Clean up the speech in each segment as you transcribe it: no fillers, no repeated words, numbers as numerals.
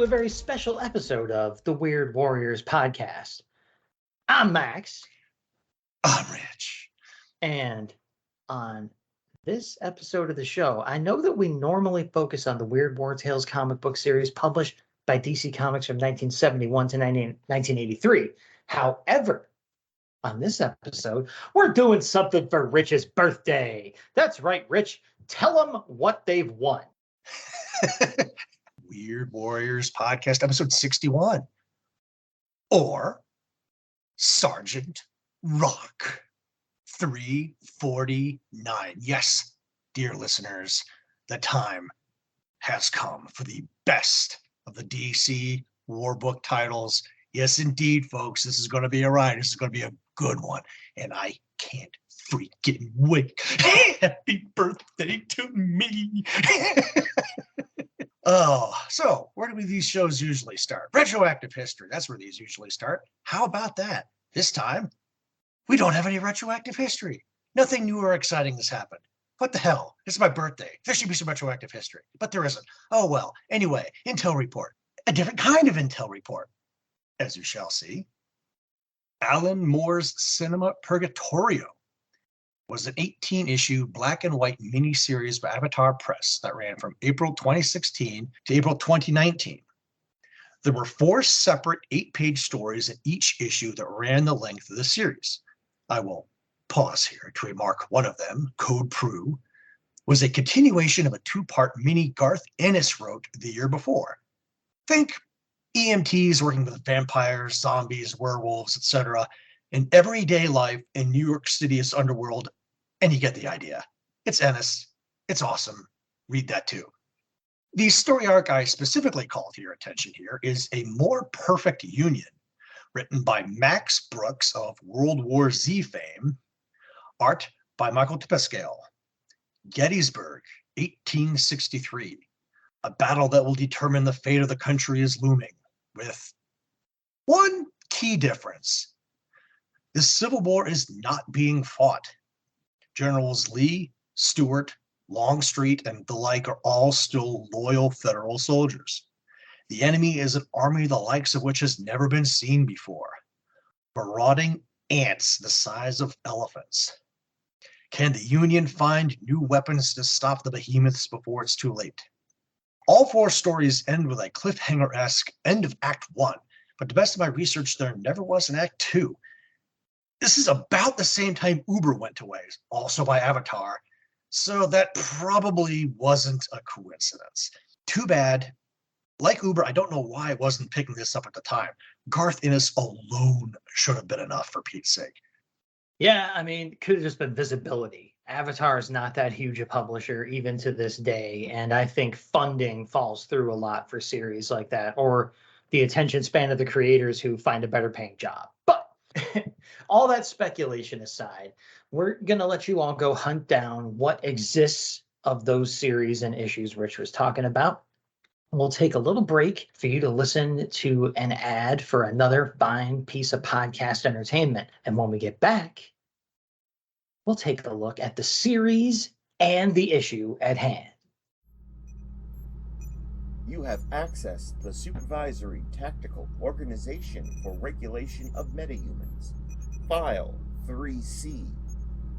very special episode of the Weird Warriors podcast. I'm Max. I'm Rich. And on this episode of the show, I know that we normally focus on the Weird War Tales comic book series published by DC Comics from 1971 to 1983. However, on this episode, we're doing something for Rich's birthday. That's right, Rich. Tell them what they've won. Weird Warriors podcast episode 61. Or Sgt Rock 349. Yes, dear listeners, the time has come for the best of the DC war book titles. Yes, indeed, folks, this is going to be a ride. This is going to be a good one, and I can't freaking wait. Happy birthday to me. Oh, so where do these shows usually start? Retroactive history. That's where these usually start. How about that? This time, we don't have any retroactive history. Nothing new or exciting has happened. What the hell? It's my birthday. There should be some retroactive history, but there isn't. Oh well. Anyway, Intel report. A different kind of Intel report, as you shall see. Alan Moore's Cinema Purgatorio was an 18-issue black and white miniseries by Avatar Press that ran from April 2016 to April 2019. There were 4 separate 8-page stories in each issue that ran the length of the series. I will pause here to remark one of them, Code Prue, was a continuation of a 2-part mini Garth Ennis wrote the year before. Think EMTs working with vampires, zombies, werewolves, etc., in everyday life in New York City's underworld, and you get the idea. It's Ennis. It's awesome. Read that too. The story arc I specifically call to your attention here is A More Perfect Union, written by Max Brooks of World War Z fame, art by Michael Tepescale. Gettysburg, 1863. A battle that will determine the fate of the country is looming, with one key difference. The Civil War is not being fought. Generals Lee, Stewart, Longstreet, and the like are all still loyal federal soldiers. The enemy is an army the likes of which has never been seen before. Marauding ants the size of elephants. Can the Union find new weapons to stop the behemoths before it's too late? All 4 stories end with a cliffhanger-esque end of Act 1, but to the best of my research, there never was an Act 2. This is about the same time Uber went away, also by Avatar, so that probably wasn't a coincidence. Too bad. Like Uber, I don't know why I wasn't picking this up at the time. Garth Ennis alone should have been enough, for Pete's sake. Yeah, I mean, it could have just been visibility. Avatar is not that huge a publisher even to this day, and I think funding falls through a lot for series like that, or the attention span of the creators who find a better paying job. But all that speculation aside, we're going to let you all go hunt down what exists of those series and issues Rich was talking about. We'll take a little break for you to listen to an ad for another fine piece of podcast entertainment. And when we get back, we'll take a look at the series and the issue at hand. You have accessed the Supervisory Tactical Organization for Regulation of Metahumans. File 3C.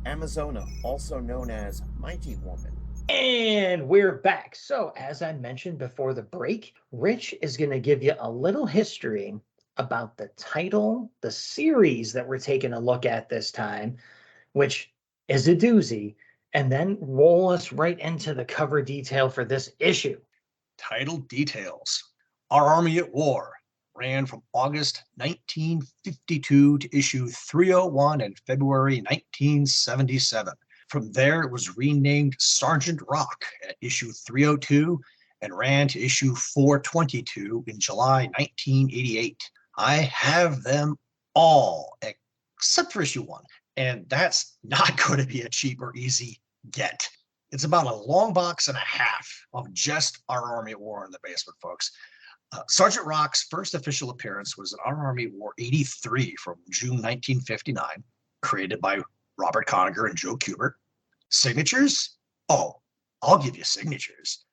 Amazona, also known as Mighty Woman. And we're back. So, as I mentioned before the break, Rich is going to give you a little history about the title, the series that we're taking a look at this time, which is a doozy, and then roll us right into the cover detail for this issue. Title details. Our Army at War ran from August 1952 to issue 301 in February 1977. From there, it was renamed Sgt Rock at issue 302 and ran to issue 422 in July 1988. I have them all except for issue 1, and that's not going to be a cheap or easy get. It's about a long box and a half of just Our Army at War in the basement, folks. Sgt Rock's first official appearance was in Our Army at War 83 from June 1959, created by Robert Conagher and Joe Kubert. Signatures? Oh, I'll give you signatures.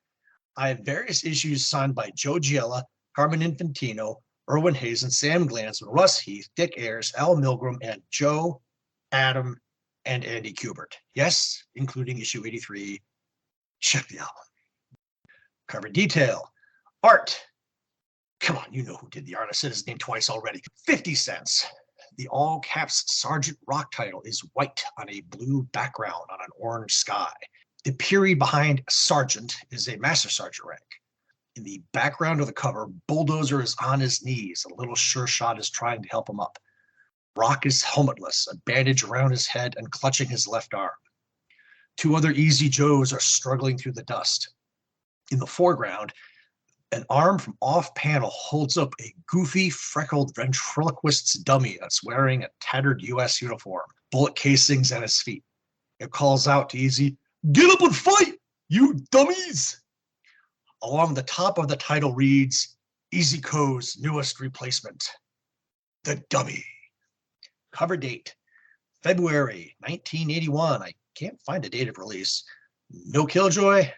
I have various issues signed by Joe Giella, Carmen Infantino, Erwin Hazen, Sam Glansman, Russ Heath, Dick Ayers, Al Milgram, and Joe, Adam, and Andy Kubert. Yes, including issue 83. Check the album. Cover detail. Art. Come on, you know who did the art. I said his name twice already. 50 cents. The all-caps Sgt Rock title is white on a blue background on an orange sky. The period behind Sergeant is a Master Sergeant rank. In the background of the cover, Bulldozer is on his knees. A little sure shot is trying to help him up. Rock is helmetless, a bandage around his head and clutching his left arm. Two other Easy Joes are struggling through the dust. In the foreground, an arm from off-panel holds up a goofy, freckled ventriloquist's dummy that's wearing a tattered U.S. uniform, bullet casings at his feet. It calls out to Easy, "Get up and fight, you dummies!" Along the top of the title reads, Easy Co.'s newest replacement, the Dummy. Cover date, February 1981. I can't find a date of release. No Killjoy,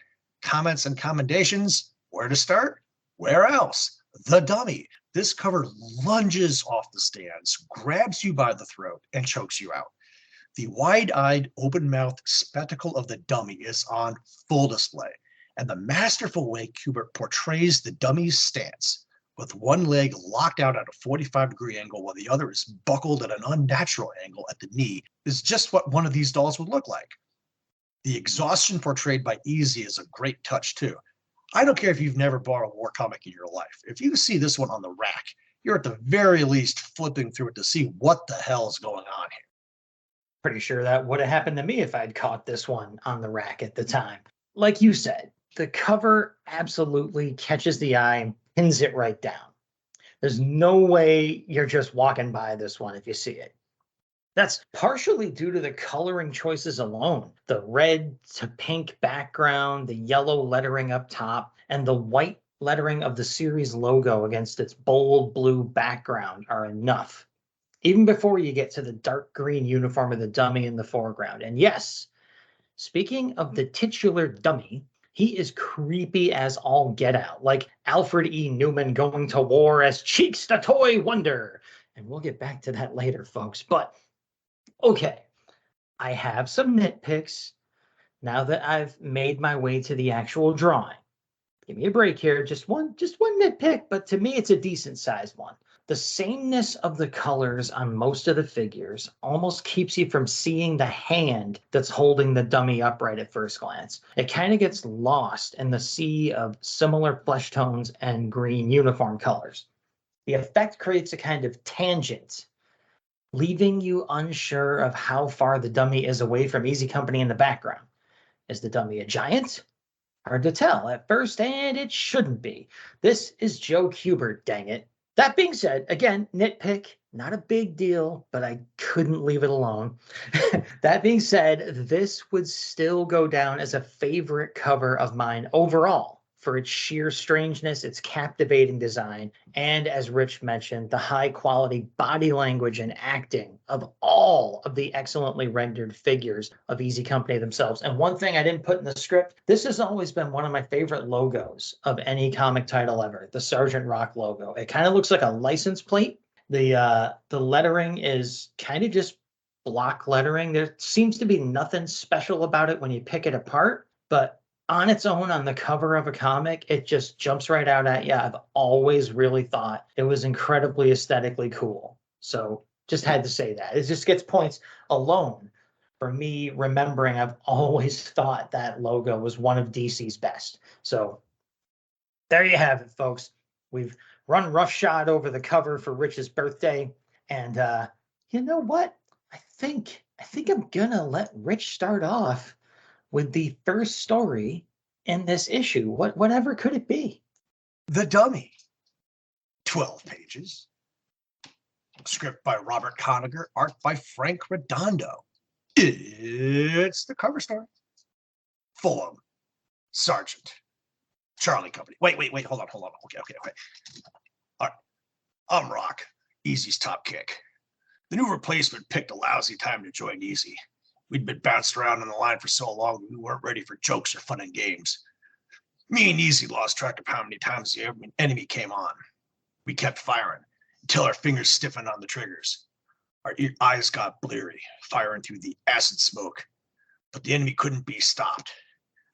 comments and commendations. Where to start? Where else? The Dummy. This cover lunges off the stands, grabs you by the throat, and chokes you out. The wide-eyed, open-mouthed spectacle of the Dummy is on full display, and the masterful way Kubert portrays the Dummy's stance, with one leg locked out at a 45-degree angle while the other is buckled at an unnatural angle at the knee, is just what one of these dolls would look like. The exhaustion portrayed by Easy is a great touch, too. I don't care if you've never bought a war comic in your life. If you see this one on the rack, you're at the very least flipping through it to see what the hell is going on here. Pretty sure that would have happened to me if I'd caught this one on the rack at the time. Like you said, the cover absolutely catches the eye and pins it right down. There's no way you're just walking by this one if you see it. That's partially due to the coloring choices alone. The red to pink background, the yellow lettering up top, and the white lettering of the series logo against its bold blue background are enough. Even before you get to the dark green uniform of the Dummy in the foreground. And yes, speaking of the titular Dummy, he is creepy as all get out, like Alfred E. Newman going to war as Cheeks the Toy Wonder. And we'll get back to that later, folks. But okay, I have some nitpicks now that I've made my way to the actual drawing. Give me a break here, just one nitpick, but to me it's a decent sized one. The sameness of the colors on most of the figures almost keeps you from seeing the hand that's holding the Dummy upright at first glance. It kind of gets lost in the sea of similar flesh tones and green uniform colors. The effect creates a kind of tangent, leaving you unsure of how far the Dummy is away from Easy Company in the background. Is the Dummy a giant? Hard to tell at first, and it shouldn't be. This is Joe Kubert, dang it. That being said, again, nitpick, not a big deal, but I couldn't leave it alone. That being said, this would still go down as a favorite cover of mine overall for its sheer strangeness, its captivating design, and as Rich mentioned, the high quality body language and acting of all of the excellently rendered figures of Easy Company themselves. And one thing I didn't put in the script, this has always been one of my favorite logos of any comic title ever, the Sgt Rock logo. It kind of looks like a license plate. The lettering is kind of just block lettering. There seems to be nothing special about it when you pick it apart, but on its own, on the cover of a comic, it just jumps right out at you. I've always really thought it was incredibly aesthetically cool. So just had to say that. It just gets points alone for me remembering I've always thought that logo was one of DC's best. So there you have it, folks. We've run roughshod over the cover for Rich's birthday. And you know what? I think I'm going to let Rich start off with the first story in this issue. Whatever could it be? The Dummy. 12 pages. Script by Robert Conagher, art by Frank Redondo. It's the cover story. Fulham. Sergeant. Charlie Company. Wait, hold on. Okay. All right. I'm Rock, Easy's top kick. The new replacement picked a lousy time to join Easy. We'd been bounced around on the line for so long we weren't ready for jokes or fun and games. Me and Easy lost track of how many times the enemy came on. We kept firing until our fingers stiffened on the triggers. Our eyes got bleary, firing through the acid smoke. But the enemy couldn't be stopped.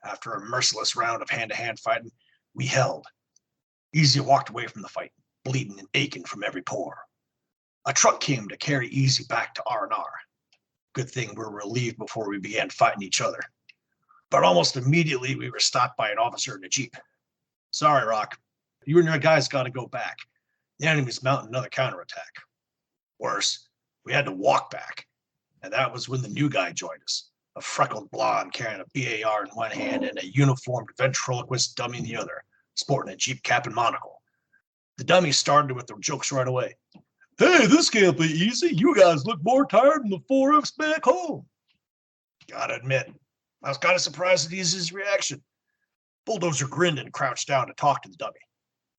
After a merciless round of hand-to-hand fighting, we held. Easy walked away from the fight, bleeding and aching from every pore. A truck came to carry Easy back to R&R. Good thing we were relieved before we began fighting each other. But almost immediately we were stopped by an officer in a Jeep. Sorry, Rock. You and your guys got to go back. The enemy's mounting another counterattack. Worse, we had to walk back. And that was when the new guy joined us. A freckled blonde carrying a BAR in one hand and a uniformed ventriloquist dummy in the other, sporting a Jeep cap and monocle. The dummy started with the jokes right away. Hey, this can't be easy. You guys look more tired than the 4Fs back home. Gotta admit, I was kind of surprised at Easy's reaction. Bulldozer grinned and crouched down to talk to the dummy.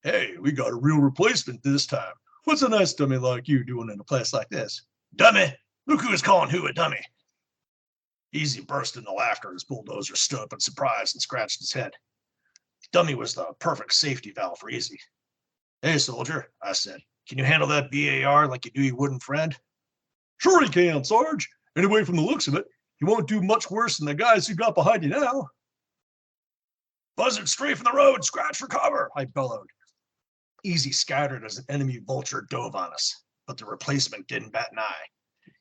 Hey, we got a real replacement this time. What's a nice dummy like you doing in a place like this? Dummy! Look who is calling who a dummy. Easy burst into laughter as Bulldozer stood up in surprise and scratched his head. Dummy was the perfect safety valve for Easy. Hey, soldier, I said, can you handle that BAR like you do your wooden friend? Sure he can, Sarge. Anyway, from the looks of it, he won't do much worse than the guys who got behind you now. Buzzard straight from the road, scratch for cover, I bellowed. Easy scattered as an enemy vulture dove on us, but the replacement didn't bat an eye.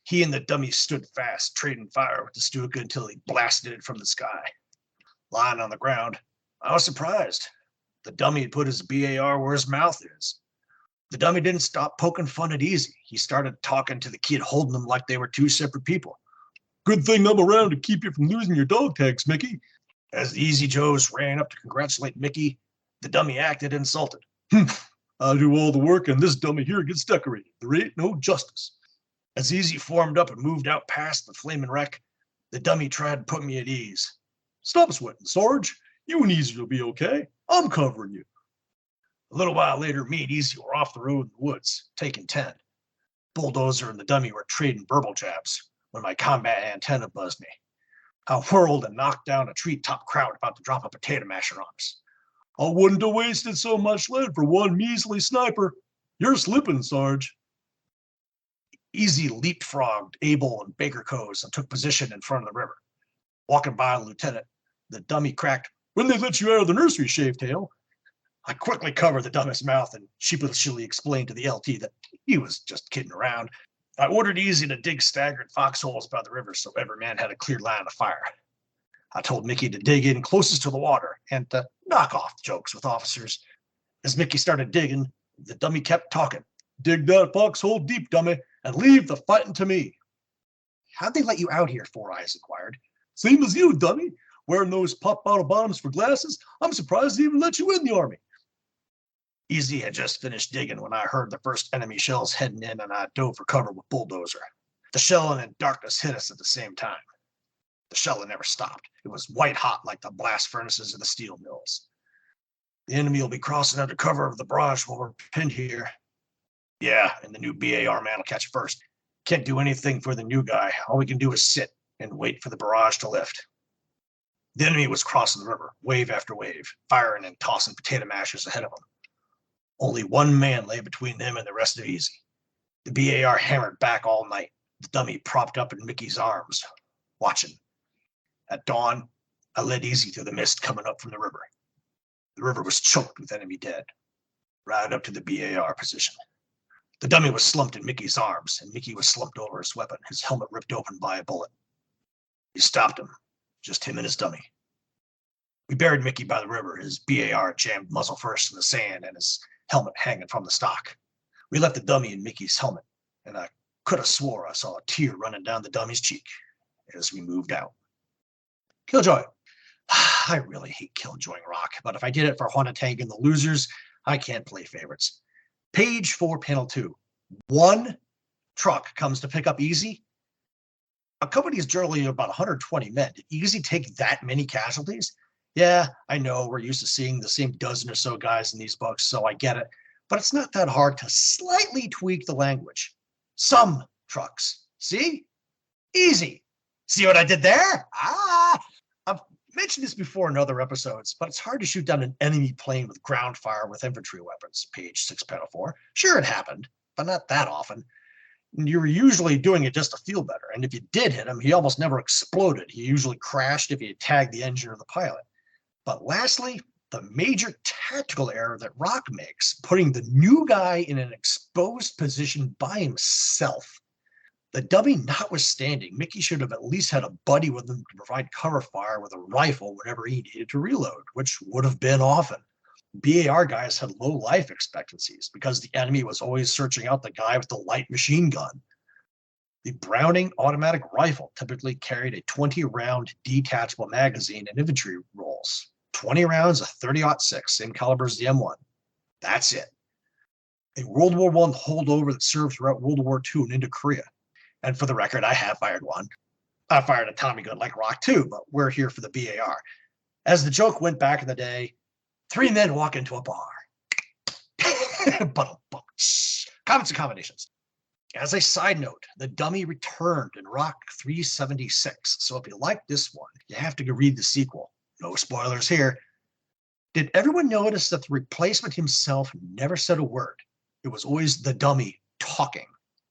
He and the dummy stood fast, trading fire with the Stuka until he blasted it from the sky. Lying on the ground, I was surprised. The dummy had put his BAR where his mouth is. The dummy didn't stop poking fun at Easy. He started talking to the kid, holding them like they were two separate people. Good thing I'm around to keep you from losing your dog tags, Mickey. As the Easy Joes ran up to congratulate Mickey, the dummy acted insulted. I do all the work and this dummy here gets decorated. There ain't no justice. As Easy formed up and moved out past the flaming wreck, the dummy tried to put me at ease. Stop sweating, Sarge. You and Easy will be okay. I'm covering you. A little while later, me and Easy were off the road in the woods, taking 10. Bulldozer and the dummy were trading verbal jabs when my combat antenna buzzed me. I whirled and knocked down a treetop crowd about to drop a potato masher on us. I wouldn't have wasted so much lead for one measly sniper. You're slipping, Sarge. Easy leapfrogged Abel and Baker Coes and took position in front of the river. Walking by the lieutenant, the dummy cracked, when they let you out of the nursery, Shavetail. I quickly covered the dummy's mouth and sheepishly explained to the LT that he was just kidding around. I ordered Easy to dig staggered foxholes by the river so every man had a clear line of fire. I told Mickey to dig in closest to the water and to knock off jokes with officers. As Mickey started digging, the dummy kept talking. Dig that foxhole deep, dummy, and leave the fighting to me. How'd they let you out here, Four Eyes inquired. Same as you, dummy. Wearing those pop bottle bottoms for glasses, I'm surprised they even let you in the army. Easy had just finished digging when I heard the first enemy shells heading in and I dove for cover with Bulldozer. The shelling and darkness hit us at the same time. The shelling never stopped. It was white hot like the blast furnaces of the steel mills. The enemy will be crossing under cover of the barrage while we're pinned here. Yeah, and the new BAR man will catch it first. Can't do anything for the new guy. All we can do is sit and wait for the barrage to lift. The enemy was crossing the river, wave after wave, firing and tossing potato mashers ahead of them. Only one man lay between them and the rest of Easy. The BAR hammered back all night, the dummy propped up in Mickey's arms, watching. At dawn, I led Easy through the mist coming up from the river. The river was choked with enemy dead, right up to the BAR position. The dummy was slumped in Mickey's arms, and Mickey was slumped over his weapon, his helmet ripped open by a bullet. He stopped him, just him and his dummy. We buried Mickey by the river, his BAR jammed muzzle first in the sand and his helmet hanging from the stock. We left the dummy in Mickey's helmet, and I could have swore I saw a tear running down the dummy's cheek as we moved out. Killjoy. I really hate Killjoying Rock, but if I did it for Huanatang and the losers, I can't play favorites. Page 4, panel 2. One truck comes to pick up Easy. A company is generally about 120 men. Did Easy take that many casualties? Yeah, I know we're used to seeing the same dozen or so guys in these books, so I get it. But it's not that hard to slightly tweak the language. Some trucks. See? Easy. See what I did there? mentioned this before in other episodes, but it's hard to shoot down an enemy plane with ground fire with infantry weapons. Page 6, panel 4. Sure, it happened, but not that often. You were usually doing it just to feel better, and if you did hit him, he almost never exploded. He usually crashed if you tagged the engine or the pilot. But lastly, the major tactical error that Rock makes, putting the new guy in an exposed position by himself. The dummy notwithstanding, Mickey should have at least had a buddy with him to provide cover fire with a rifle whenever he needed to reload, which would have been often. BAR guys had low life expectancies because the enemy was always searching out the guy with the light machine gun. The Browning automatic rifle typically carried a 20-round detachable magazine and infantry rolls. 20 rounds of 30-06, same caliber as the M1. That's it. A World War I holdover that served throughout World War II and into Korea. And for the record, I have fired one. I fired a Tommy gun like Rock too, but we're here for the BAR. As the joke went back in the day, 3 men walk into a bar. Comments and combinations. As a side note, the dummy returned in Rock 376. So if you like this one, you have to go read the sequel. No spoilers here. Did everyone notice that the replacement himself never said a word? It was always the dummy talking.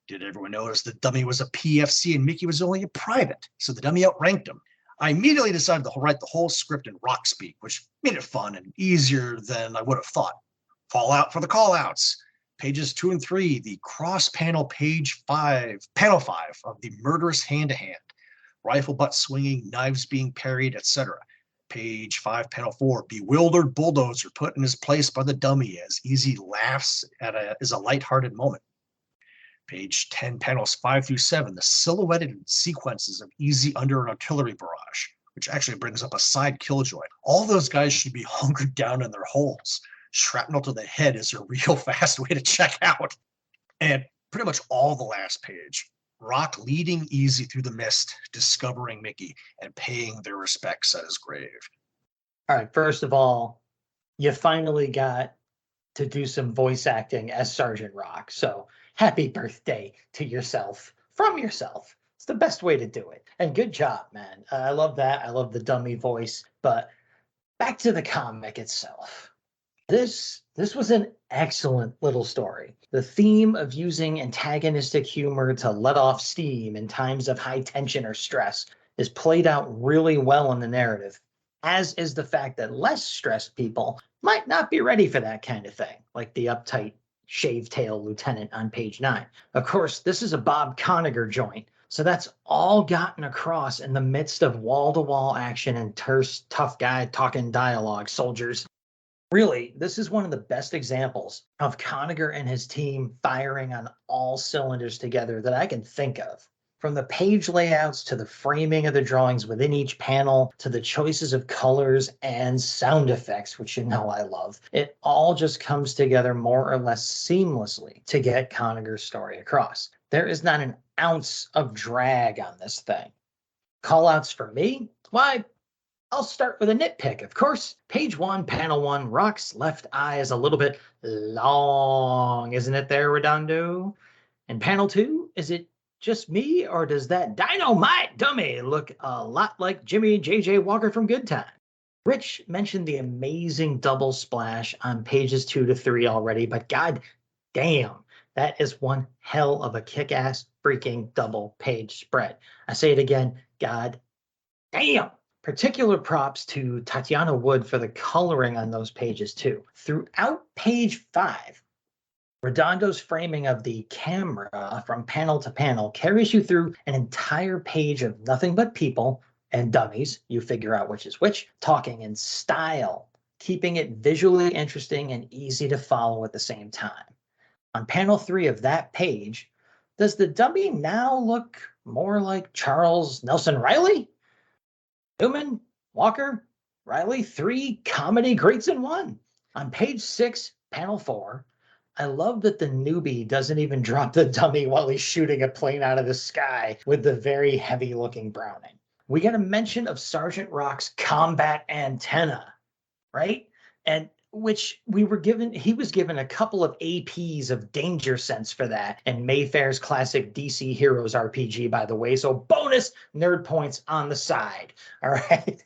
Did everyone notice the dummy was a PFC and Mickey was only a private, so the dummy outranked him? I immediately decided to write the whole script in Rock speak, which made it fun and easier than I would have thought. Fallout for the callouts. Pages 2 and 3, the cross-panel panel 5 of the murderous hand-to-hand. Rifle butt swinging, knives being parried, etc. Page 5, panel 4, bewildered bulldozer put in his place by the dummy as Easy laughs is a lighthearted moment. Page 10, panels 5 through 7, the silhouetted sequences of Easy under an artillery barrage, which actually brings up a side killjoy. All those guys should be hunkered down in their holes. Shrapnel to the head is a real fast way to check out. And pretty much all the last page. Rock leading Easy through the mist, discovering Mickey, and paying their respects at his grave. All right, first of all, you finally got to do some voice acting as Sgt. Rock. So happy birthday to yourself, from yourself. It's the best way to do it. And good job, man. I love that. I love the dummy voice. But back to the comic itself. This was an excellent little story. The theme of using antagonistic humor to let off steam in times of high tension or stress is played out really well in the narrative, as is the fact that less stressed people might not be ready for that kind of thing, like the uptight shave-tail lieutenant on page 9. Of course, this is a Bob Conager joint, so that's all gotten across in the midst of wall-to-wall action and terse, tough guy talking dialogue, soldiers. Really, this is one of the best examples of Conager and his team firing on all cylinders together that I can think of. From the page layouts to the framing of the drawings within each panel to the choices of colors and sound effects, which you know I love, it all just comes together more or less seamlessly to get Conager's story across. There is not an ounce of drag on this thing. Callouts for me? Why, I'll start with a nitpick, of course. Page 1, panel 1, Rock's left eye is a little bit long, isn't it there, Redondo? And panel 2, is it just me, or does that dynamite dummy look a lot like Jimmy J.J. Walker from Good Time? Rich mentioned the amazing double splash on pages 2 to 3 already, but god damn, that is one hell of a kick-ass freaking double page spread. I say it again, god damn. Particular props to Tatiana Wood for the coloring on those pages too. Throughout page 5, Redondo's framing of the camera from panel to panel carries you through an entire page of nothing but people and dummies, you figure out which is which, talking in style, keeping it visually interesting and easy to follow at the same time. On panel 3 of that page, does the dummy now look more like Charles Nelson Riley? Newman, Walker, Riley, 3 comedy greats in one. On page 6, panel 4, I love that the newbie doesn't even drop the dummy while he's shooting a plane out of the sky with the very heavy-looking Browning. We get a mention of Sgt. Rock's combat antenna, right? And which he was given a couple of APs of Danger Sense for that, and Mayfair's classic DC Heroes RPG, by the way. So bonus nerd points on the side. All right.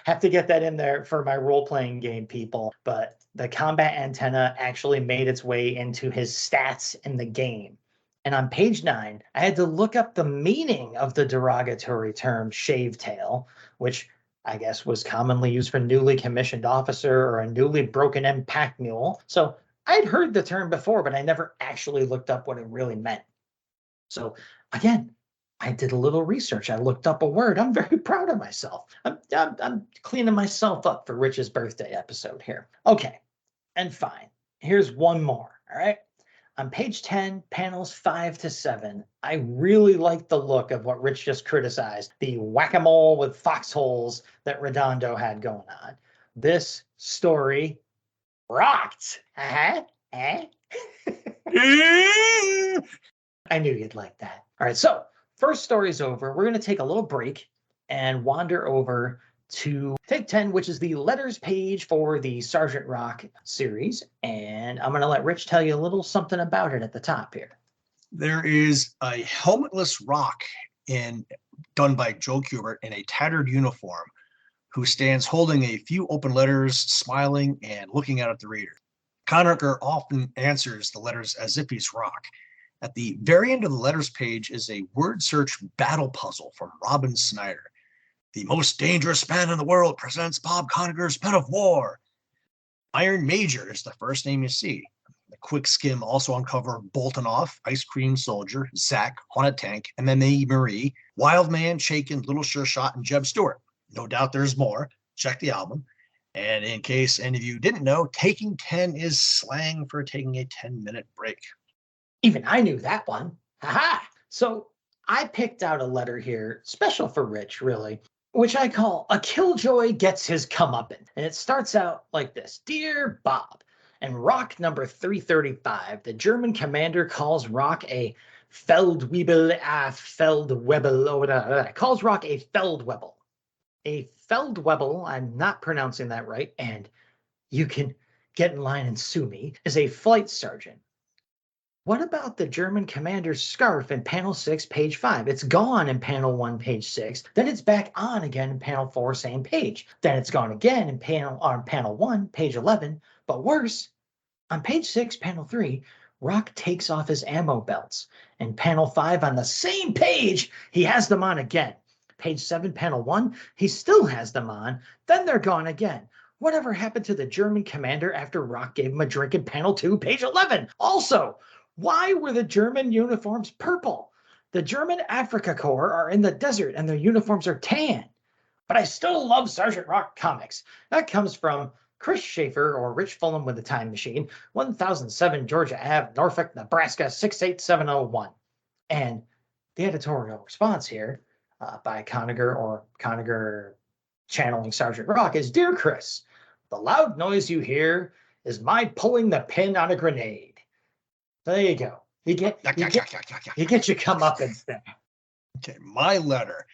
Have to get that in there for my role-playing game, people. But the combat antenna actually made its way into his stats in the game. And on page 9, I had to look up the meaning of the derogatory term shave tail, which I guess was commonly used for newly commissioned officer or a newly broken in pack mule. So I'd heard the term before, but I never actually looked up what it really meant. So again, I did a little research. I looked up a word. I'm very proud of myself. I'm cleaning myself up for Rich's birthday episode here. Okay, and fine. Here's one more, all right? On page 10, panels 5 to 7, I really like the look of what Rich just criticized, the whack-a-mole with foxholes that Redondo had going on. This story rocked. Uh-huh. Eh? I knew you'd like that. All right, so first story's over. We're going to take a little break and wander over to take 10, which is the letters page for the Sgt Rock series. And I'm going to let Rich tell you a little something about it at the top here. There is a helmetless Rock done by Joe Kubert in a tattered uniform who stands holding a few open letters, smiling and looking out at the reader. Conacher often answers the letters as if he's Rock. At the very end of the letters page is a word search battle puzzle from Robin Snyder. The most dangerous man in the world presents Bob Conacher's Men of War. Iron Major is the first name you see. The quick skim also uncover Bolton Off, Ice Cream Soldier, Zach, Haunted Tank, MMA Marie, Wild Man, Shaken, Little Sure Shot, and Jeb Stewart. No doubt there's more. Check the album. And in case any of you didn't know, taking 10 is slang for taking a 10-minute break. Even I knew that one. Haha! So I picked out a letter here, special for Rich, really, which I call A Killjoy Gets His Comeuppance. And it starts out like this. Dear Bob, and Rock number 335, the German commander calls Rock a Feldwebel, calls Rock a Feldwebel. A Feldwebel, I'm not pronouncing that right, and you can get in line and sue me, is a flight sergeant. What about the German commander's scarf in panel 6, page 5? It's gone in panel 1, page 6. Then it's back on again in panel 4, same page. Then it's gone again in panel 1, page 11. But worse, on page 6, panel 3, Rock takes off his ammo belts. In panel 5, on the same page, he has them on again. Page 7, panel 1, he still has them on. Then they're gone again. Whatever happened to the German commander after Rock gave him a drink in panel 2, page 11? Also, why were the German uniforms purple? The German Afrika Korps are in the desert and their uniforms are tan. But I still love Sgt Rock comics. That comes from Chris Schaefer, or Rich Fulham with the Time Machine, 1007 Georgia Ave, Norfolk, Nebraska, 68701. And the editorial response here by Conacher channeling Sgt Rock is, Dear Chris, the loud noise you hear is my pulling the pin on a grenade. There you go. You get your comeuppance there. Okay, my letter.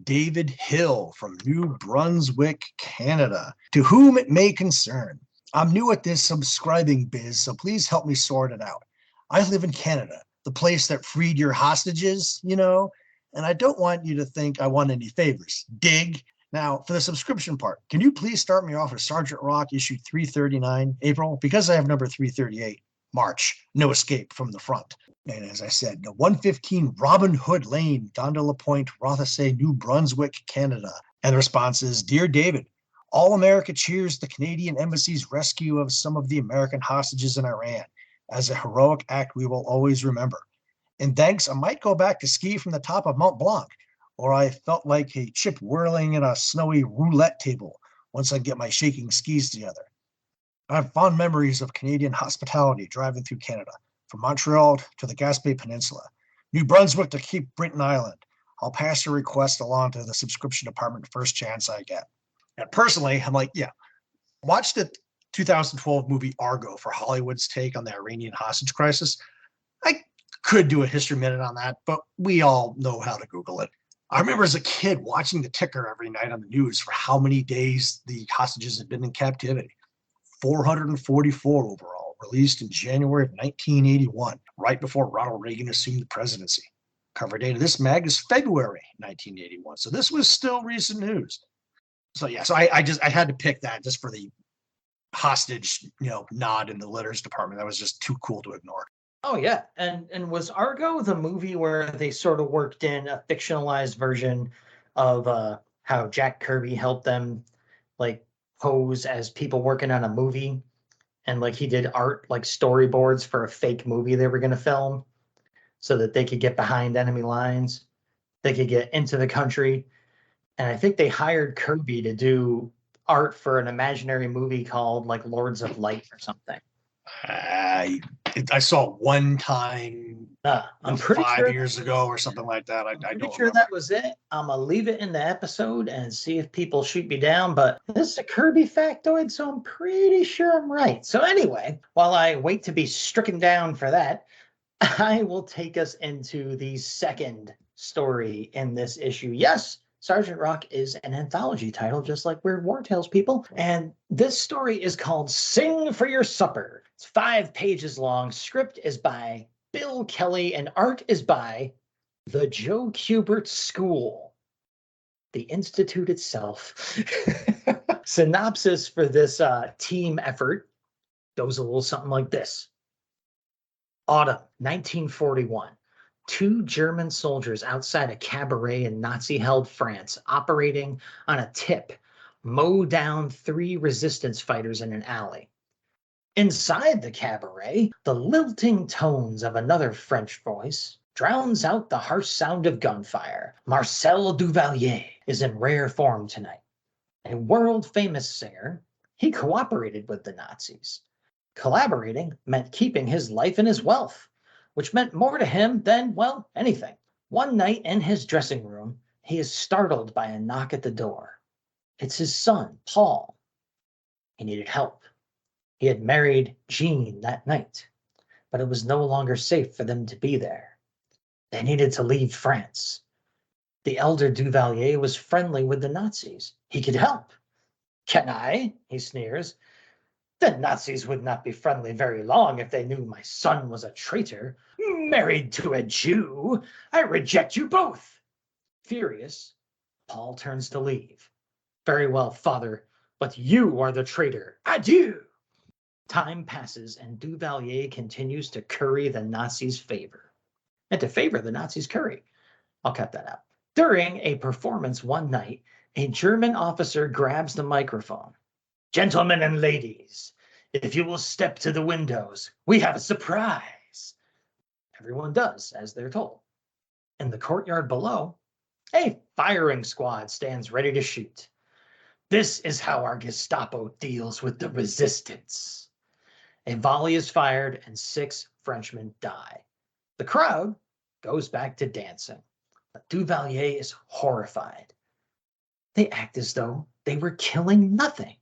David Hill from New Brunswick, Canada. To whom it may concern. I'm new at this subscribing biz, so please help me sort it out. I live in Canada, the place that freed your hostages, you know, and I don't want you to think I want any favors. Dig? Now, for the subscription part, can you please start me off with Sgt Rock issue 339, April? Because I have number 338. March, no escape from the front. And as I said, 115 Robin Hood Lane, Gondola Point, Rothesay, New Brunswick, Canada. And the response is, Dear David, all America cheers the Canadian Embassy's rescue of some of the American hostages in Iran. As a heroic act we will always remember. And thanks, I might go back to ski from the top of Mont Blanc, or I felt like a chip whirling in a snowy roulette table once I get my shaking skis together. I have fond memories of Canadian hospitality driving through Canada, from Montreal to the Gaspé Peninsula, New Brunswick to Cape Breton Island. I'll pass your request along to the subscription department first chance I get. And personally, I'm like, yeah, watch the 2012 movie Argo for Hollywood's take on the Iranian hostage crisis. I could do a history minute on that, but we all know how to Google it. I remember as a kid watching the ticker every night on the news for how many days the hostages had been in captivity. 444 overall, released in January of 1981, right before Ronald Reagan assumed the presidency. Cover date of this mag is February 1981, so this was still recent news. So yeah, so I had to pick that just for the hostage, nod in the letters department. That was just too cool to ignore. Oh yeah, and was Argo the movie where they sort of worked in a fictionalized version of how Jack Kirby helped them like pose as people working on a movie, and like he did art like storyboards for a fake movie they were going to film so that they could get behind enemy lines, they could get into the country, and I think they hired Kirby to do art for an imaginary movie called like Lords of Light or something. I saw one time I'm pretty 5 years ago or something like that. I pretty don't sure remember. that was it. I'm gonna leave it in the episode and see if people shoot me down, but this is a Kirby factoid, so I'm pretty sure I'm right. So anyway, while I wait to be stricken down for that, I will take us into the second story in this issue. Yes, Sgt. Rock is an anthology title, just like Weird War Tales, people. And this story is called Sing for Your Supper. It's 5 pages long. Script is by Bill Kelly, and art is by the Joe Kubert School, the Institute itself. Synopsis for this team effort goes a little something like this. Autumn 1941. 2 German soldiers outside a cabaret in Nazi-held France, operating on a tip, mow down 3 resistance fighters in an alley. Inside the cabaret, the lilting tones of another French voice drowns out the harsh sound of gunfire. Marcel Duvalier is in rare form tonight. A world-famous singer, he cooperated with the Nazis. Collaborating meant keeping his life and his wealth, which meant more to him than, well, anything. One night in his dressing room, he is startled by a knock at the door. It's his son, Paul. He needed help. He had married Jean that night, but it was no longer safe for them to be there. They needed to leave France. The elder Duvalier was friendly with the Nazis. He could help. Can I? He sneers. The Nazis would not be friendly very long if they knew my son was a traitor. Married to a Jew. I reject you both. Furious, Paul turns to leave. Very well, father, but you are the traitor. Adieu. Time passes and Duvalier continues to curry the Nazis' favor. And to favor the Nazis' curry. I'll cut that out. During a performance one night, a German officer grabs the microphone. Gentlemen and ladies, if you will step to the windows, we have a surprise. Everyone does, as they're told. In the courtyard below, a firing squad stands ready to shoot. This is how our Gestapo deals with the resistance. A volley is fired and 6 Frenchmen die. The crowd goes back to dancing, but Duvalier is horrified. They act as though they were killing nothing.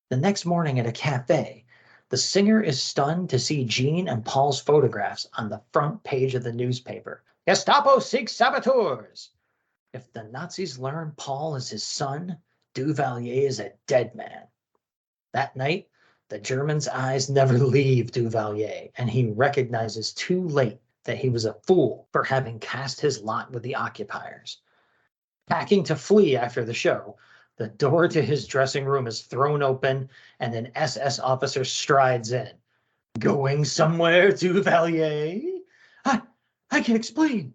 The next morning at a cafe, the singer is stunned to see Jean and Paul's photographs on the front page of the newspaper. Gestapo seeks saboteurs. If the Nazis learn Paul is his son, Duvalier is a dead man. That night, the German's eyes never leave Duvalier, and he recognizes too late that he was a fool for having cast his lot with the occupiers. Packing to flee after the show, the door to his dressing room is thrown open and an SS officer strides in. Going somewhere, Duvalier? I can explain.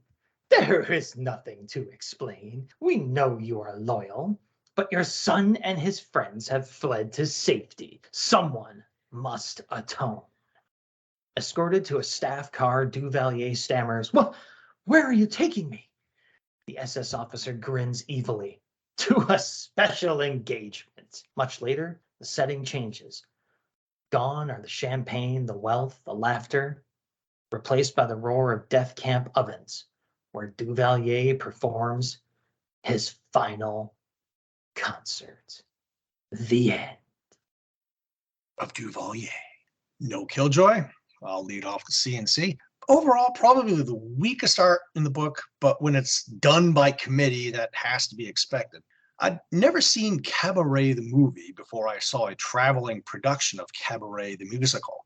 There is nothing to explain. We know you are loyal, but your son and his friends have fled to safety. Someone must atone. Escorted to a staff car, Duvalier stammers, "Well, where are you taking me?" The SS officer grins evilly. To a special engagement. Much later, the setting changes. Gone are the champagne, the wealth, the laughter, replaced by the roar of death camp ovens, where Duvalier performs his final concert. The end. Of Duvalier. No Killjoy. I'll lead off with CNC. Overall, probably the weakest art in the book, but when it's done by committee, that has to be expected. I'd never seen Cabaret the movie before I saw a traveling production of Cabaret the musical.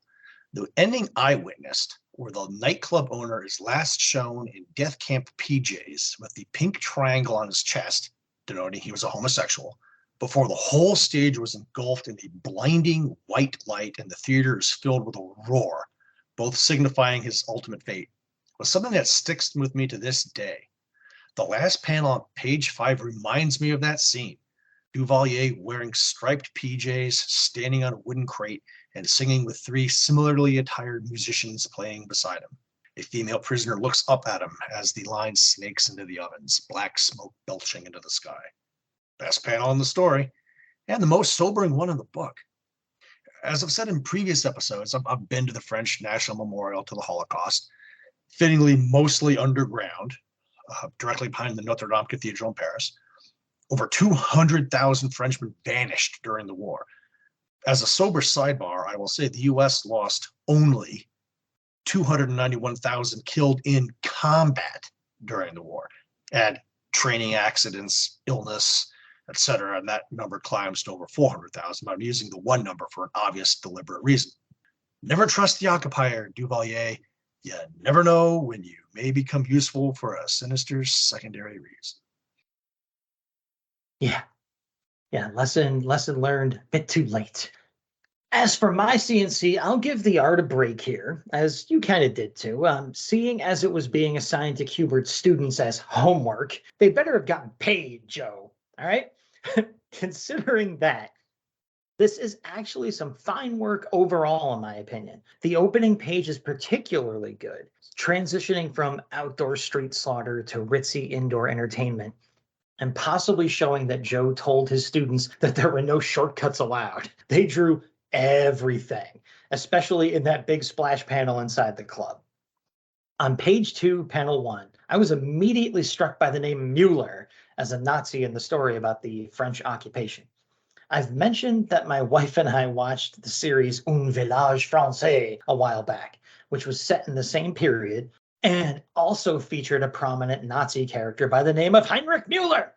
The ending I witnessed, where the nightclub owner is last shown in death camp PJs with the pink triangle on his chest, denoting he was a homosexual, before the whole stage was engulfed in a blinding white light and the theater is filled with a roar, both signifying his ultimate fate, was something that sticks with me to this day. The last panel on page 5 reminds me of that scene. Duvalier wearing striped PJs, standing on a wooden crate, and singing with 3 similarly attired musicians playing beside him. A female prisoner looks up at him as the line snakes into the ovens, black smoke belching into the sky. Best panel in the story, and the most sobering one in the book. As I've said in previous episodes, I've been to the French National Memorial to the Holocaust, fittingly mostly underground, directly behind the Notre Dame Cathedral in Paris. Over 200,000 Frenchmen vanished during the war. As a sober sidebar, I will say the US lost only 291,000 killed in combat during the war. Add training accidents, illness, etc., and that number climbs to over 400,000. I'm using the one number for an obvious, deliberate reason. Never trust the occupier, Duvalier. You never know when you may become useful for a sinister secondary reason. Yeah, lesson learned a bit too late. As for my CNC, I'll give the art a break here, as you kind of did too. Seeing as it was being assigned to Cubert's students as homework, they better have gotten paid, Joe. All right? Considering that, this is actually some fine work overall, in my opinion. The opening page is particularly good, transitioning from outdoor street slaughter to ritzy indoor entertainment, and possibly showing that Joe told his students that there were no shortcuts allowed. They drew everything, especially in that big splash panel inside the club. On page 2, panel 1, I was immediately struck by the name Mueller as a Nazi in the story about the French occupation. I've mentioned that my wife and I watched the series Un Village Français a while back, which was set in the same period and also featured a prominent Nazi character by the name of Heinrich Mueller.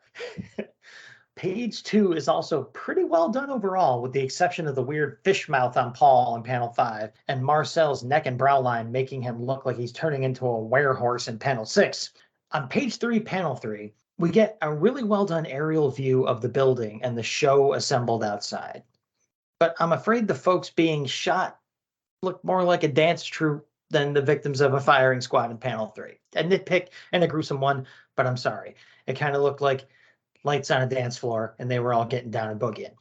Page 2 is also pretty well done overall, with the exception of the weird fish mouth on Paul in panel 5, and Marcel's neck and brow line making him look like he's turning into a werehorse in panel 6. On page 3, panel 3, we get a really well done aerial view of the building and the show assembled outside. But I'm afraid the folks being shot look more like a dance troupe than the victims of a firing squad in panel 3. A nitpick and a gruesome one, but I'm sorry. It kind of looked like lights on a dance floor and they were all getting down and boogieing.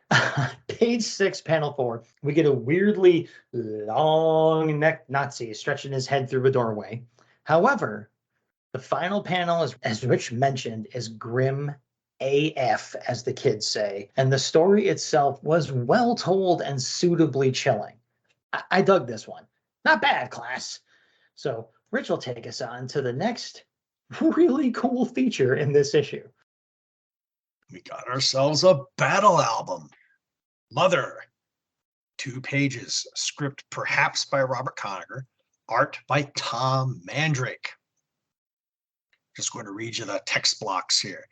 Page 6, panel 4, we get a weirdly long necked Nazi stretching his head through a doorway. However, the final panel, as Rich mentioned, is grim AF, as the kids say, and the story itself was well told and suitably chilling. I dug this one. Not bad, class. So Rich will take us on to the next really cool feature in this issue. We got ourselves a battle album. Mother. 2 pages. Script perhaps by Robert Conager. Art by Tom Mandrake. Just going to read you the text blocks here.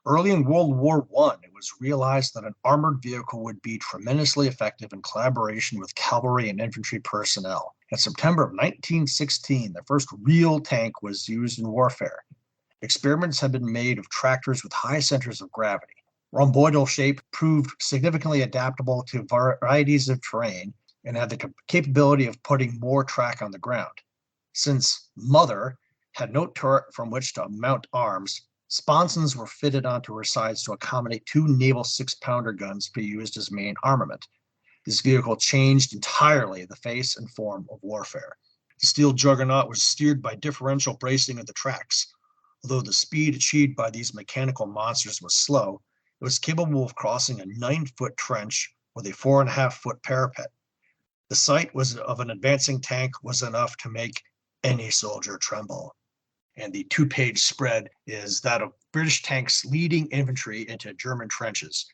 Early in World War I, it was realized that an armored vehicle would be tremendously effective in collaboration with cavalry and infantry personnel. In September of 1916, the first real tank was used in warfare. Experiments had been made of tractors with high centers of gravity. Rhomboidal shape proved significantly adaptable to varieties of terrain and had the capability of putting more track on the ground. Since Mother had no turret from which to mount arms, sponsons were fitted onto her sides to accommodate 2 naval 6-pounder guns to be used as main armament. This vehicle changed entirely the face and form of warfare. The steel juggernaut was steered by differential bracing of the tracks. Although the speed achieved by these mechanical monsters was slow, it was capable of crossing a 9-foot trench with a 4.5-foot parapet. The sight of an advancing tank was enough to make any soldier tremble. And the 2-page spread is that of British tanks leading infantry into German trenches,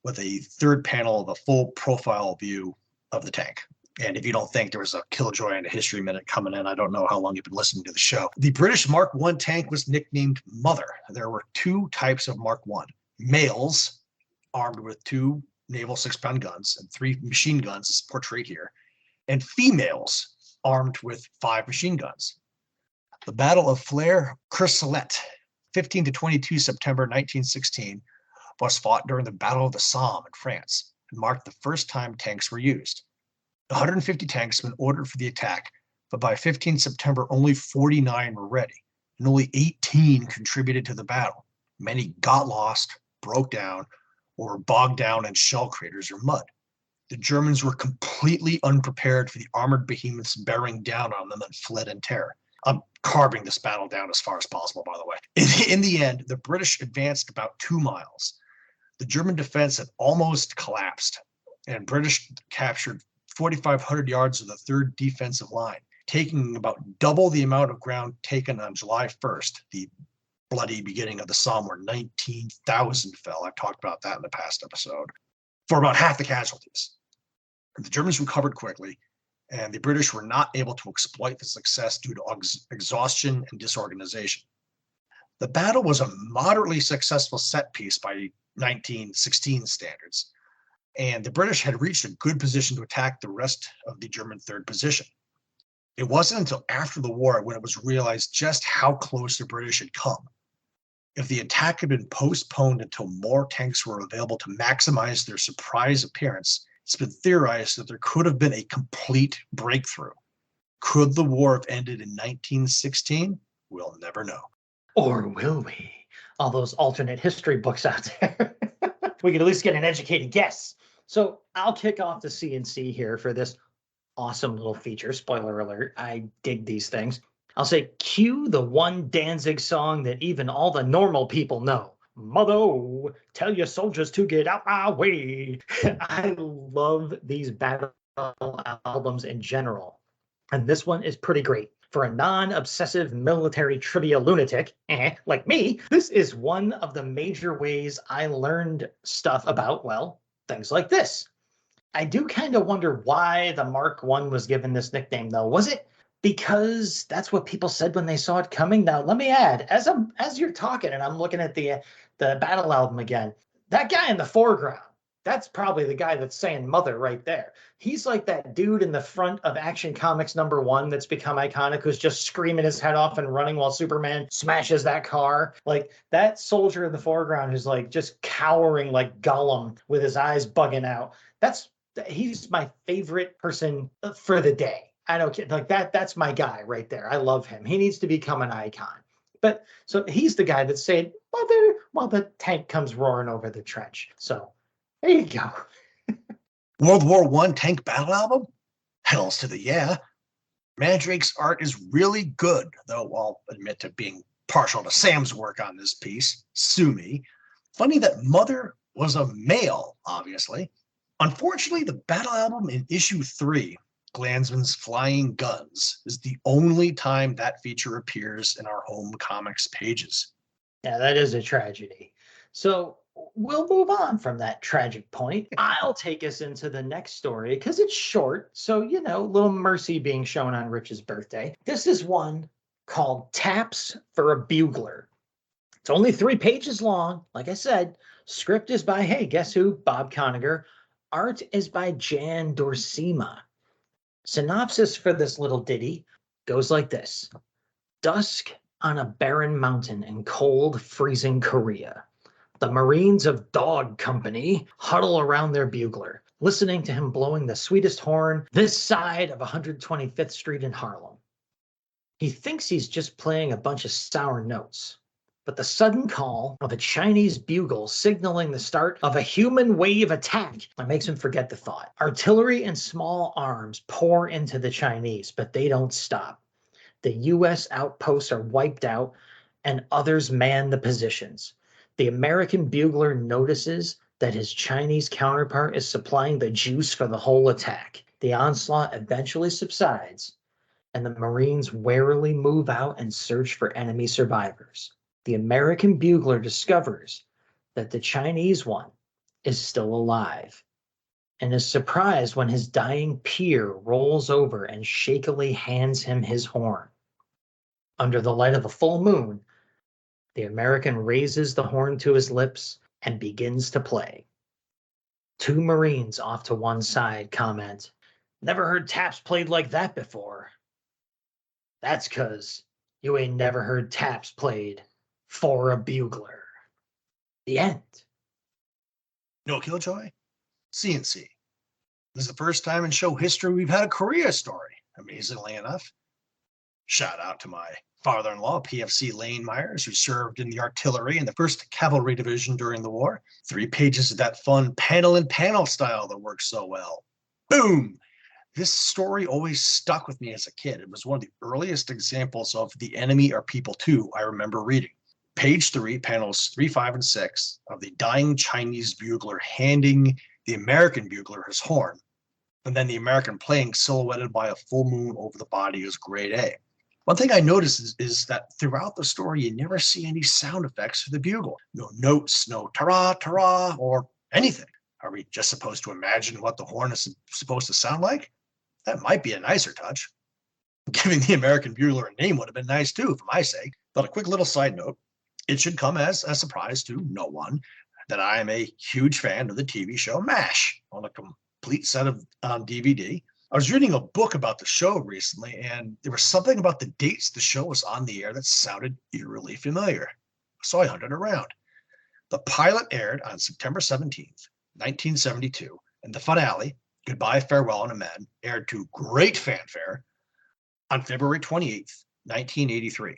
with a third panel of a full profile view of the tank. And if you don't think there was a Killjoy and a History Minute coming in, I don't know how long you've been listening to the show. The British Mark I tank was nicknamed Mother. There were 2 types of Mark I. Males, armed with 2 naval 6-pound guns and 3 machine guns, as portrayed here, and females, armed with 5 machine guns. The Battle of Flers-Courcelette, 15 to 22 September 1916, was fought during the Battle of the Somme in France and marked the first time tanks were used. 150 tanks had been ordered for the attack, but by 15 September, only 49 were ready, and only 18 contributed to the battle. Many got lost, broke down, or were bogged down in shell craters or mud. The Germans were completely unprepared for the armored behemoths bearing down on them and fled in terror. I'm carving this battle down as far as possible, by the way. In the end, the British advanced about 2 miles. The German defense had almost collapsed, and British captured 4,500 yards of the 3rd defensive line, taking about double the amount of ground taken on July 1st, the bloody beginning of the Somme where 19,000 fell. I've talked about that in the past episode, for about half the casualties. The Germans recovered quickly, and the British were not able to exploit the success due to exhaustion and disorganization. The battle was a moderately successful set piece by 1916 standards, and the British had reached a good position to attack the rest of the German 3rd position. It wasn't until after the war when it was realized just how close the British had come. If the attack had been postponed until more tanks were available to maximize their surprise appearance, it's been theorized that there could have been a complete breakthrough. Could the war have ended in 1916? We'll never know. Or will we? All those alternate history books out there. We could at least get an educated guess. So I'll kick off the CNC here for this awesome little feature. Spoiler alert, I dig these things. I'll say, cue the one Danzig song that even all the normal people know. Mother, tell your soldiers to get out my way. I love these battle albums in general. And this one is pretty great. For a non-obsessive military trivia lunatic, like me, this is one of the major ways I learned stuff about, well, things like this. I do kind of wonder why the Mark I was given this nickname, though. Was it because that's what people said when they saw it coming? Now, let me add, as you're talking and I'm looking at the battle album again, that guy in the foreground, that's probably the guy that's saying mother right there. He's like that dude in the front of Action Comics #1 that's become iconic, who's just screaming his head off and running while Superman smashes that car. Like that soldier in the foreground who's like just cowering like Gollum with his eyes bugging out. He's my favorite person for the day. I don't care. Like that's my guy right there. I love him. He needs to become an icon. But so he's the guy that's saying mother while the tank comes roaring over the trench. So there you go. World War I tank battle album? Hells to the yeah. Mandrake's art is really good, though I'll admit to being partial to Sam's work on this piece. Sue me. Funny that Mother was a male, obviously. Unfortunately, the battle album in issue 3, Glansman's Flying Guns, is the only time that feature appears in our home comics pages. Yeah, that is a tragedy. So we'll move on from that tragic point. I'll take us into the next story because it's short. So, a little mercy being shown on Rich's birthday. This is one called Taps for a Bugler. It's only 3 pages long. Like I said, script is by, hey, guess who? Bob Conager. Art is by Jan Dorsima. Synopsis for this little ditty goes like this. Dusk on a barren mountain in cold, freezing Korea. The Marines of Dog Company huddle around their bugler, listening to him blowing the sweetest horn this side of 125th Street in Harlem. He thinks he's just playing a bunch of sour notes, but the sudden call of a Chinese bugle signaling the start of a human wave attack makes him forget the thought. Artillery and small arms pour into the Chinese, but they don't stop. The U.S. outposts are wiped out, and others man the positions. The American bugler notices that his Chinese counterpart is supplying the juice for the whole attack. The onslaught eventually subsides, and the Marines warily move out and search for enemy survivors. The American bugler discovers that the Chinese one is still alive and is surprised when his dying peer rolls over and shakily hands him his horn. Under the light of a full moon, the American raises the horn to his lips and begins to play. 2 Marines off to one side comment, "Never heard taps played like that before." "That's 'cause you ain't never heard taps played for a bugler." The end. No Killjoy? CNC. This is the first time in show history we've had a Korea story, amazingly enough. Shout out to my father-in-law, PFC Lane Myers, who served in the artillery in the 1st Cavalry Division during the war. 3 pages of that fun panel-in-panel style that works so well. Boom! This story always stuck with me as a kid. It was one of the earliest examples of the enemy are people too I remember reading. Page 3, panels 3, 5, and 6 of the dying Chinese bugler handing the American bugler his horn, and then the American playing silhouetted by a full moon over the body is grade A. One thing I noticed is that throughout the story, you never see any sound effects for the bugle. No notes, no ta-ra, ta-ra, or anything. Are we just supposed to imagine what the horn is supposed to sound like? That might be a nicer touch. Giving the American bugler a name would have been nice too, for my sake. But a quick little side note, it should come as a surprise to no one that I am a huge fan of the TV show MASH on a complete set of DVD. I was reading a book about the show recently, and there was something about the dates the show was on the air that sounded eerily familiar. So I hunted around. The pilot aired on September 17th, 1972, and the finale, Goodbye, Farewell, and Amen, aired to great fanfare on February 28th, 1983.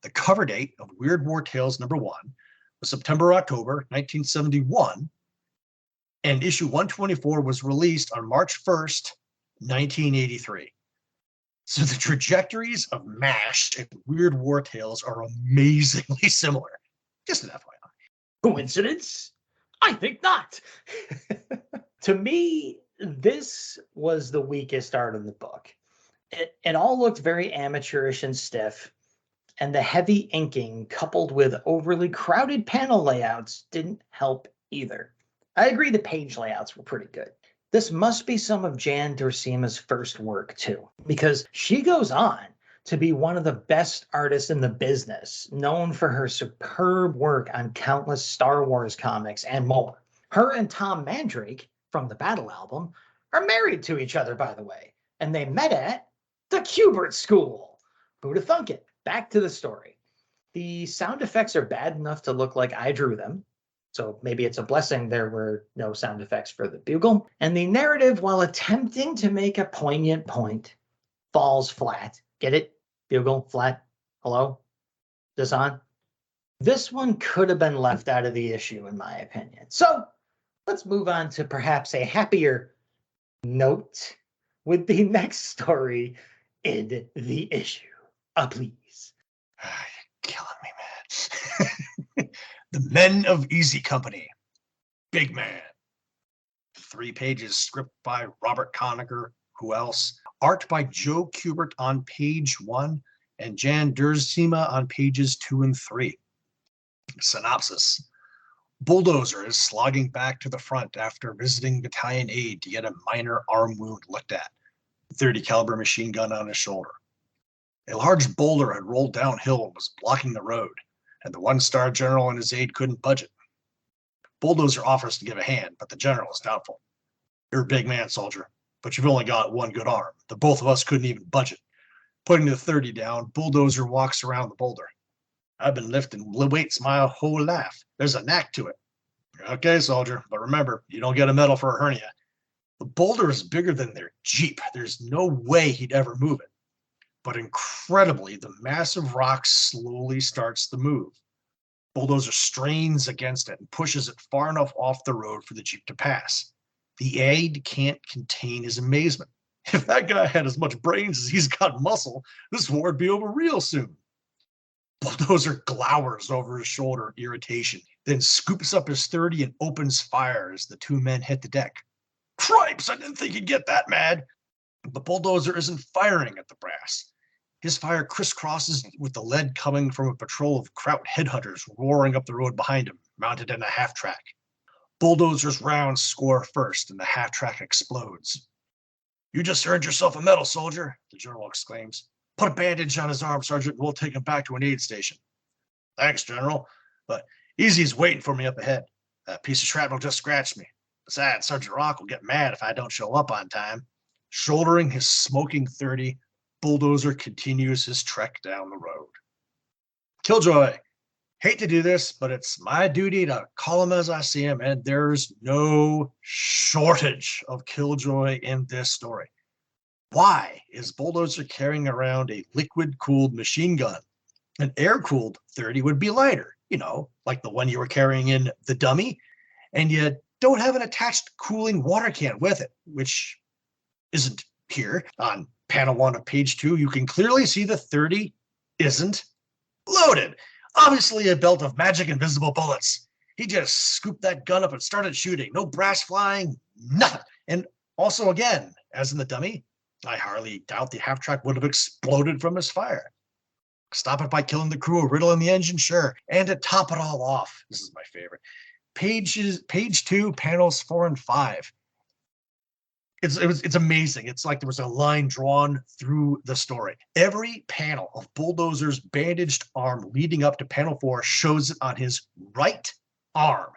The cover date of Weird War Tales #1 was September-October 1971, and issue 124 was released on March 1st, 1983. So the trajectories of MASH and Weird War Tales are amazingly similar. Just an FYI. Coincidence? I think not. To me, this was the weakest art of the book. It all looked very amateurish and stiff, and the heavy inking coupled with overly crowded panel layouts didn't help either. I agree the page layouts were pretty good. This must be some of Jan Dorsima's first work too, because she goes on to be one of the best artists in the business, known for her superb work on countless Star Wars comics and more. Her and Tom Mandrake from the Battle album are married to each other, by the way, and they met at the Kubert School. Who'da thunk it? Back to the story. The sound effects are bad enough to look like I drew them, so maybe it's a blessing there were no sound effects for the bugle. And the narrative, while attempting to make a poignant point, falls flat. Get it? Bugle, flat. Hello? This on? This one could have been left out of the issue, in my opinion. So let's move on to perhaps a happier note with the next story in the issue. Please. You're killing me, man. The Men of Easy Company. Big Man. 3 pages, script by Robert Conacher. Who else? Art by Joe Kubert on page 1 and Jan Duursema on pages 2 and 3. Synopsis. Bulldozer is slogging back to the front after visiting battalion aid to get a minor arm wound looked at. 30 caliber machine gun on his shoulder. A large boulder had rolled downhill and was blocking the road, and the 1-star general and his aide couldn't budge it. Bulldozer offers to give a hand, but the general is doubtful. You're a big man, soldier, but you've only got one good arm. The both of us couldn't even budge it. Putting the 30 down, Bulldozer walks around the boulder. I've been lifting weights my whole life. There's a knack to it. Okay, soldier, but remember, you don't get a medal for a hernia. The boulder is bigger than their Jeep. There's no way he'd ever move it. But incredibly, the massive rock slowly starts to move. Bulldozer strains against it and pushes it far enough off the road for the Jeep to pass. The aide can't contain his amazement. If that guy had as much brains as he's got muscle, this war would be over real soon. Bulldozer glowers over his shoulder in irritation, then scoops up his 30 and opens fire as the 2 men hit the deck. Cripes, I didn't think he'd get that mad. The Bulldozer isn't firing at the brass. His fire crisscrosses with the lead coming from a patrol of Kraut headhunters roaring up the road behind him, mounted in a half-track. Bulldozer's rounds score first, and the half-track explodes. You just earned yourself a medal, soldier, the general exclaims. Put a bandage on his arm, Sergeant, and we'll take him back to an aid station. Thanks, General, but Easy's waiting for me up ahead. That piece of shrapnel just scratched me. Besides, Sgt Rock will get mad if I don't show up on time. Shouldering his smoking 30, Bulldozer continues his trek down the road. Killjoy! Hate to do this, but it's my duty to call them as I see them, and there's no shortage of killjoy in this story. Why is Bulldozer carrying around a liquid-cooled machine gun? An air-cooled 30 would be lighter, like the one you were carrying in The Dummy, and you don't have an attached cooling water can with it, which isn't here. On panel 1 of page 2, you can clearly see the 30 isn't loaded. Obviously a belt of magic invisible bullets. He just scooped that gun up and started shooting. No brass flying, nothing. And also, again, as in The Dummy, I hardly doubt the half-track would have exploded from his fire. Stop it by killing the crew or riddling the engine, sure. And to top it all off, this is my favorite, page 2, panels 4 and 5. It's amazing. It's like there was a line drawn through the story. Every panel of Bulldozer's bandaged arm leading up to panel 4 shows it on his right arm.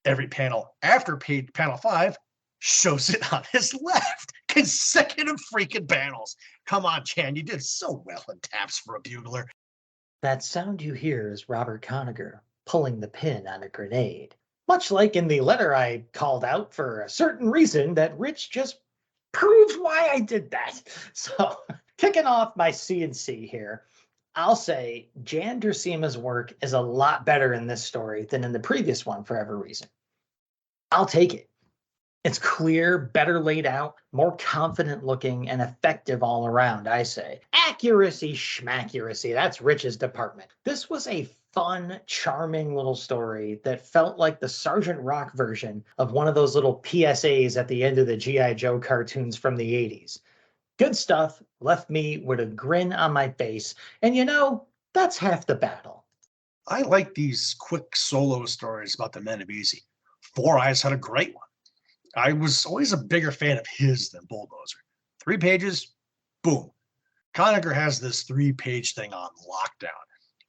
Every panel after panel 5 shows it on his left. Consecutive freaking panels. Come on, Chan, you did so well in taps for a bugler. That sound you hear is Robert Conager pulling the pin on a grenade. Much like in the letter I called out for a certain reason that Rich just proves why I did that. So, kicking off my C&C here, I'll say Jan Dersima's work is a lot better in this story than in the previous one for every reason. I'll take it. It's clear, better laid out, more confident looking, and effective all around, I say. Accuracy, schmaccuracy, that's Rich's department. This was a fun, charming little story that felt like the Sgt Rock version of one of those little PSAs at the end of the G.I. Joe cartoons from the 80s. Good stuff, left me with a grin on my face, and that's half the battle. I like these quick solo stories about the Men of Easy. Four Eyes had a great one. I was always a bigger fan of his than Bulldozer. 3 pages, boom. Conager has this 3-page thing on lockdown.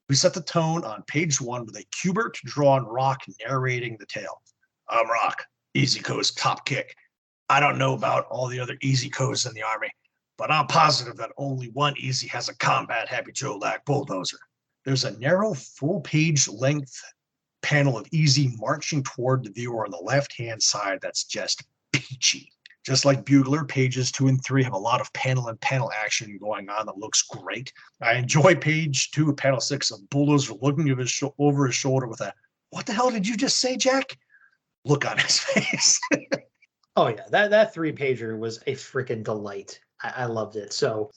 We set the tone on page 1 with a Kubert-drawn Rock narrating the tale. I'm Rock, Easy Co's top kick. I don't know about all the other Easy Co's in the Army, but I'm positive that only one Easy has a combat-happy Joe like Bulldozer. There's a narrow, full-page length panel of Easy marching toward the viewer on the left-hand side that's just peachy. Just like Bugler, pages 2 and 3 have a lot of panel-and-panel action going on that looks great. I enjoy page 2 of panel 6 of Bulldozer looking over his shoulder with a, "What the hell did you just say, Jack?" look on his face. Oh yeah, that 3-pager was a freaking delight. I loved it. So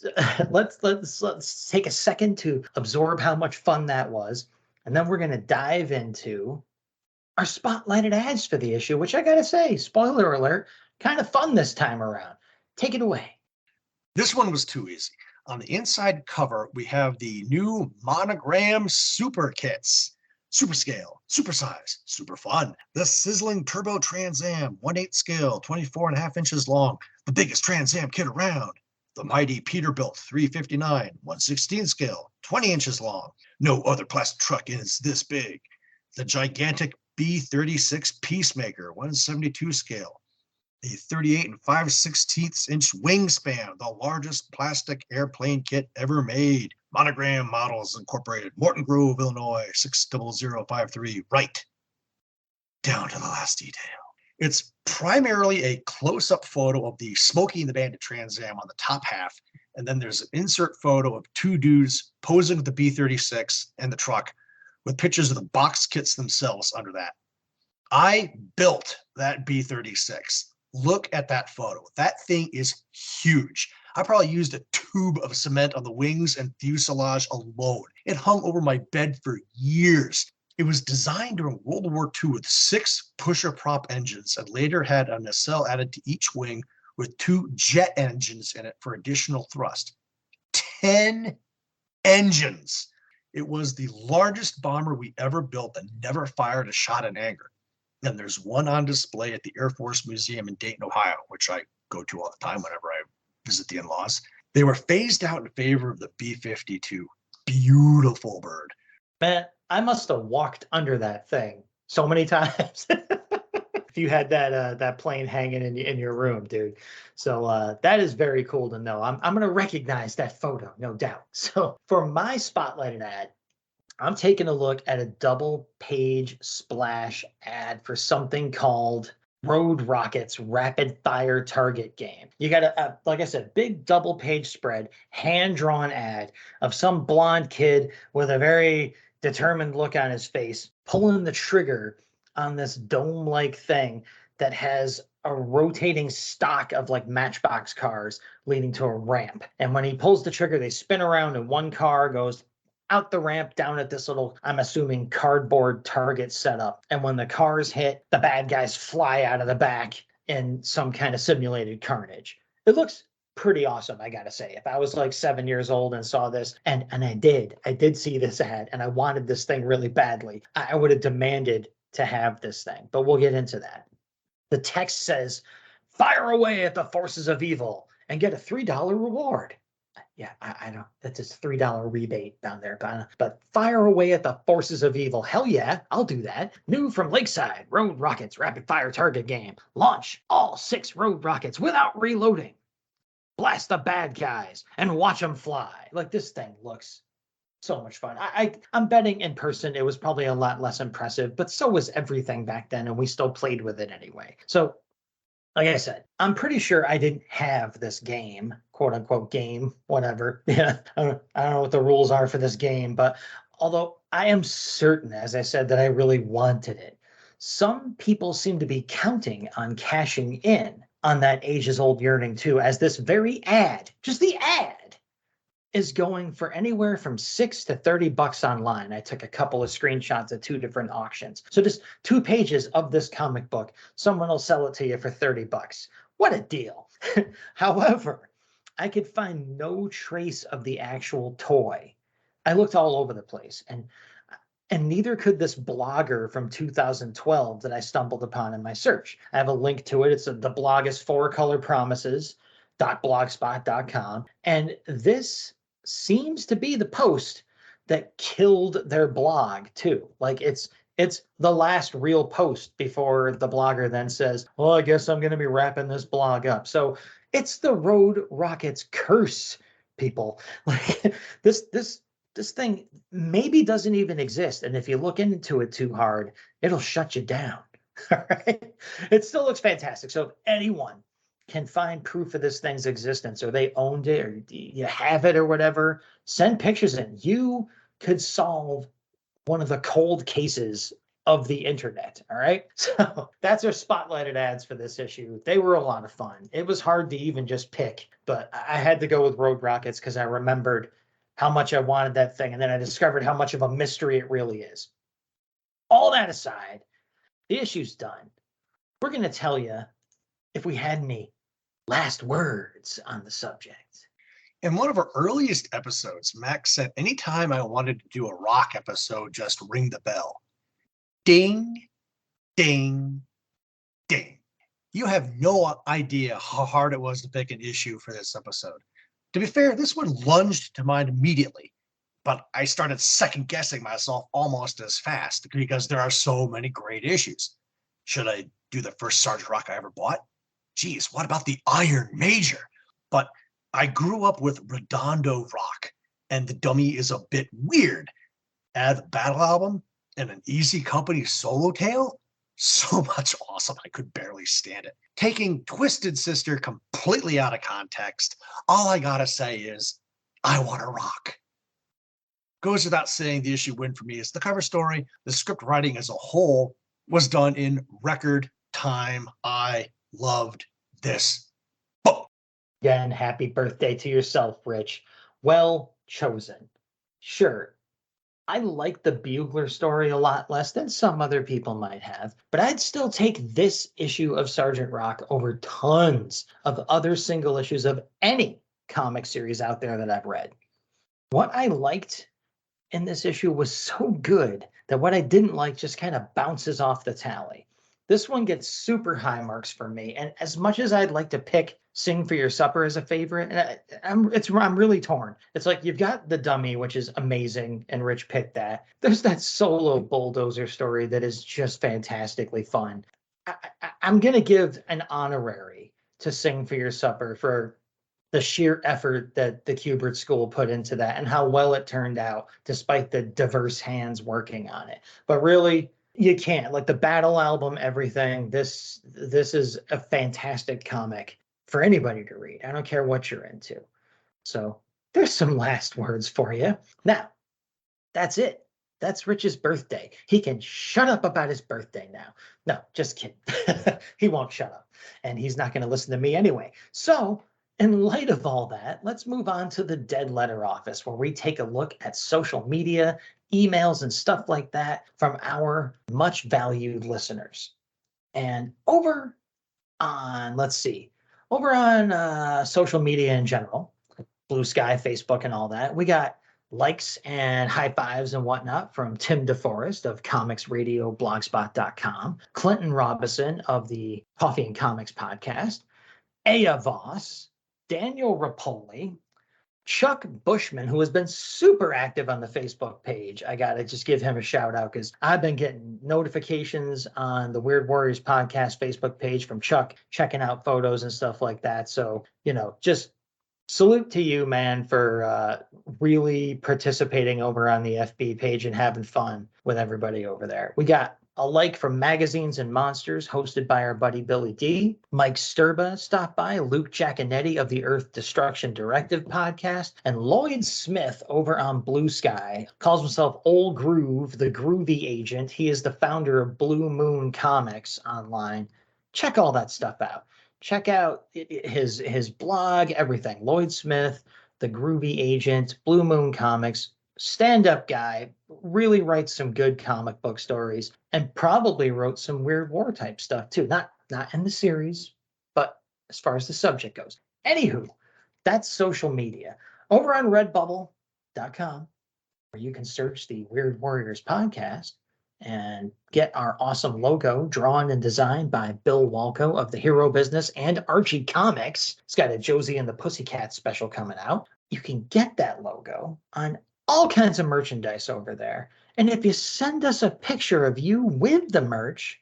let's take a second to absorb how much fun that was. And then we're going to dive into our spotlighted ads for the issue, which I got to say, spoiler alert, kind of fun this time around. Take it away. This one was too easy. On the inside cover, we have the new monogram super kits. Super scale, super size, super fun. The sizzling turbo Trans Am, 1/8 scale, 24.5 inches long, the biggest Trans Am kit around. The mighty Peterbilt 359, 1/16 scale, 20 inches long. No other plastic truck is this big. The gigantic B36 Peacemaker, 172 scale. A 38 and 5/16 inch wingspan, the largest plastic airplane kit ever made. Monogram models incorporated. Morton Grove, Illinois, 60053, right down to the last detail. It's primarily a close-up photo of the Smokey and the Bandit Trans Am on the top half, and then there's an insert photo of 2 dudes posing with the B36 and the truck with pictures of the box kits themselves under that. I built that B36. Look at that photo. That thing is huge. I probably used a tube of cement on the wings and fuselage alone. It hung over my bed for years. It was designed during World War II with 6 pusher prop engines and later had a nacelle added to each wing with 2 jet engines in it for additional thrust. 10 engines. It was the largest bomber we ever built that never fired a shot in anger. And there's one on display at the Air Force Museum in Dayton, Ohio, which I go to all the time whenever I visit the in-laws. They were phased out in favor of the B-52. Beautiful bird. Man, I must have walked under that thing so many times. If you had that plane hanging in your room, dude. So that is very cool to know. I'm going to recognize that photo, no doubt. So for my spotlighted ad, I'm taking a look at a double page splash ad for something called Road Rockets Rapid Fire Target Game. You got like I said, big double page spread, hand drawn ad of some blonde kid with a very determined look on his face, pulling the trigger on this dome like thing that has a rotating stock of like Matchbox cars leading to a ramp. And when he pulls the trigger, they spin around and one car goes out the ramp down at this little, I'm assuming, cardboard target setup. And when the cars hit, the bad guys fly out of the back in some kind of simulated carnage. It looks pretty awesome, I gotta say. If I was like 7 years old and saw this, and I did see this ad, and I wanted this thing really badly, I would have demanded to have this thing. But we'll get into that. The text says, "Fire away at the forces of evil and get a $3 reward." Yeah, I know that's a $3 rebate down there, but fire away at the forces of evil. Hell yeah, I'll do that. New from Lakeside, Road Rockets Rapid Fire Target Game. Launch all 6 road rockets without reloading. Blast the bad guys and watch them fly. Like, this thing looks so much fun. I'm betting in person it was probably a lot less impressive, but so was everything back then, and we still played with it anyway. So, like I said, I'm pretty sure I didn't have this game, quote unquote game, whatever. Yeah, I don't know what the rules are for this game, but although I am certain, as I said, that I really wanted it, some people seem to be counting on cashing in on that ages-old yearning too, as this very ad, just the ad, is going for anywhere from $6 to $30 online. I took a couple of screenshots at 2 different auctions. So just 2 pages of this comic book. Someone will sell it to you for $30. What a deal. However, I could find no trace of the actual toy. I looked all over the place, and neither could this blogger from 2012 that I stumbled upon in my search. I have a link to it. The blog is 4colorpromises.blogspot.com. And this seems to be the post that killed their blog too. Like, it's the last real post before the blogger then says, well, I guess I'm going to be wrapping this blog up. So it's the Road Rockets curse, people. Like, this thing maybe doesn't even exist. And if you look into it too hard, it'll shut you down. All right. It still looks fantastic. So if anyone can find proof of this thing's existence, or they owned it, or you have it, or whatever, send pictures in. You could solve one of the cold cases of the internet. All right. So that's our spotlighted ads for this issue. They were a lot of fun. It was hard to even just pick, but I had to go with Road Rockets because I remembered how much I wanted that thing. And then I discovered how much of a mystery it really is. All that aside, the issue's done. We're going to tell you if we had any last words on the subject. In one of our earliest episodes, Max said anytime I wanted to do a rock episode, just ring the bell. Ding, ding, ding. You have no idea how hard it was to pick an issue for this episode. To be fair, this one lunged to mind immediately, but I started second guessing myself almost as fast because there are so many great issues. Should I do the first Sgt Rock I ever bought? Geez, what about the Iron Major? But I grew up with Redondo Rock, and the dummy is a bit weird. Add the battle album and an Easy Company solo tale? So much awesome, I could barely stand it. Taking Twisted Sister completely out of context, all I gotta say is, I want to rock. Goes without saying, the issue win for me is the cover story. The script writing as a whole was done in record time. I loved this book. Again, happy birthday to yourself, Rich. Well chosen. Sure, I like the Bugler story a lot less than some other people might have, but I'd still take this issue of Sgt Rock over tons of other single issues of any comic series out there that I've read. What I liked in this issue was so good that what I didn't like just kind of bounces off the tally. This one gets super high marks for me, and as much as I'd like to pick Sing for Your Supper as a favorite, and I'm really torn. It's like, you've got the dummy, which is amazing, and Rich picked that. There's that solo bulldozer story that is just fantastically fun. I'm gonna give an honorary to Sing for Your Supper for the sheer effort that the Kubert School put into that and how well it turned out despite the diverse hands working on it. But really, you can't. Like the battle album, everything, this is a fantastic comic for anybody to read. I don't care what you're into. So there's some last words for you. Now, that's it. That's Rich's birthday. He can shut up about his birthday now. No, just kidding. He won't shut up. And he's not going to listen to me anyway. So in light of all that, let's move on to the Dead Letter Office, where we take a look at social media, emails, and stuff like that from our much valued listeners. And over on, over on social media in general, Bluesky, Facebook, and all that, we got likes and high fives and whatnot from Tim DeForest of comicsradioblogspot.com, Clinton Robinson of the Coffee and Comics podcast, Aya Voss, Daniel Rapoli, Chuck Bushman, who has been super active on the Facebook page. I got to just give him a shout out because I've been getting notifications on the Weird Warriors podcast Facebook page from Chuck, checking out photos and stuff like that. So, just salute to you, man, for really participating over on the FB page and having fun with everybody over there. We got a like from Magazines and Monsters, hosted by our buddy Billy D. Mike Sturba stopped by, Luke Giaconetti of the Earth Destruction Directive podcast, and Lloyd Smith over on Bluesky calls himself Old Groove, the Groovy Agent. He is the founder of Blue Moon Comics online. Check all that stuff out. Check out his blog, everything. Lloyd Smith, the Groovy Agent, Blue Moon Comics, stand-up guy, really writes some good comic book stories, and probably wrote some Weird War type stuff too. Not in the series, but as far as the subject goes. Anywho, that's social media. Over on redbubble.com, where you can search the Weird Warriors podcast and get our awesome logo drawn and designed by Bill Walco of the Hero Business and Archie Comics. It's got a Josie and the Pussycat special coming out. You can get that logo on all kinds of merchandise over there. And if you send us a picture of you with the merch,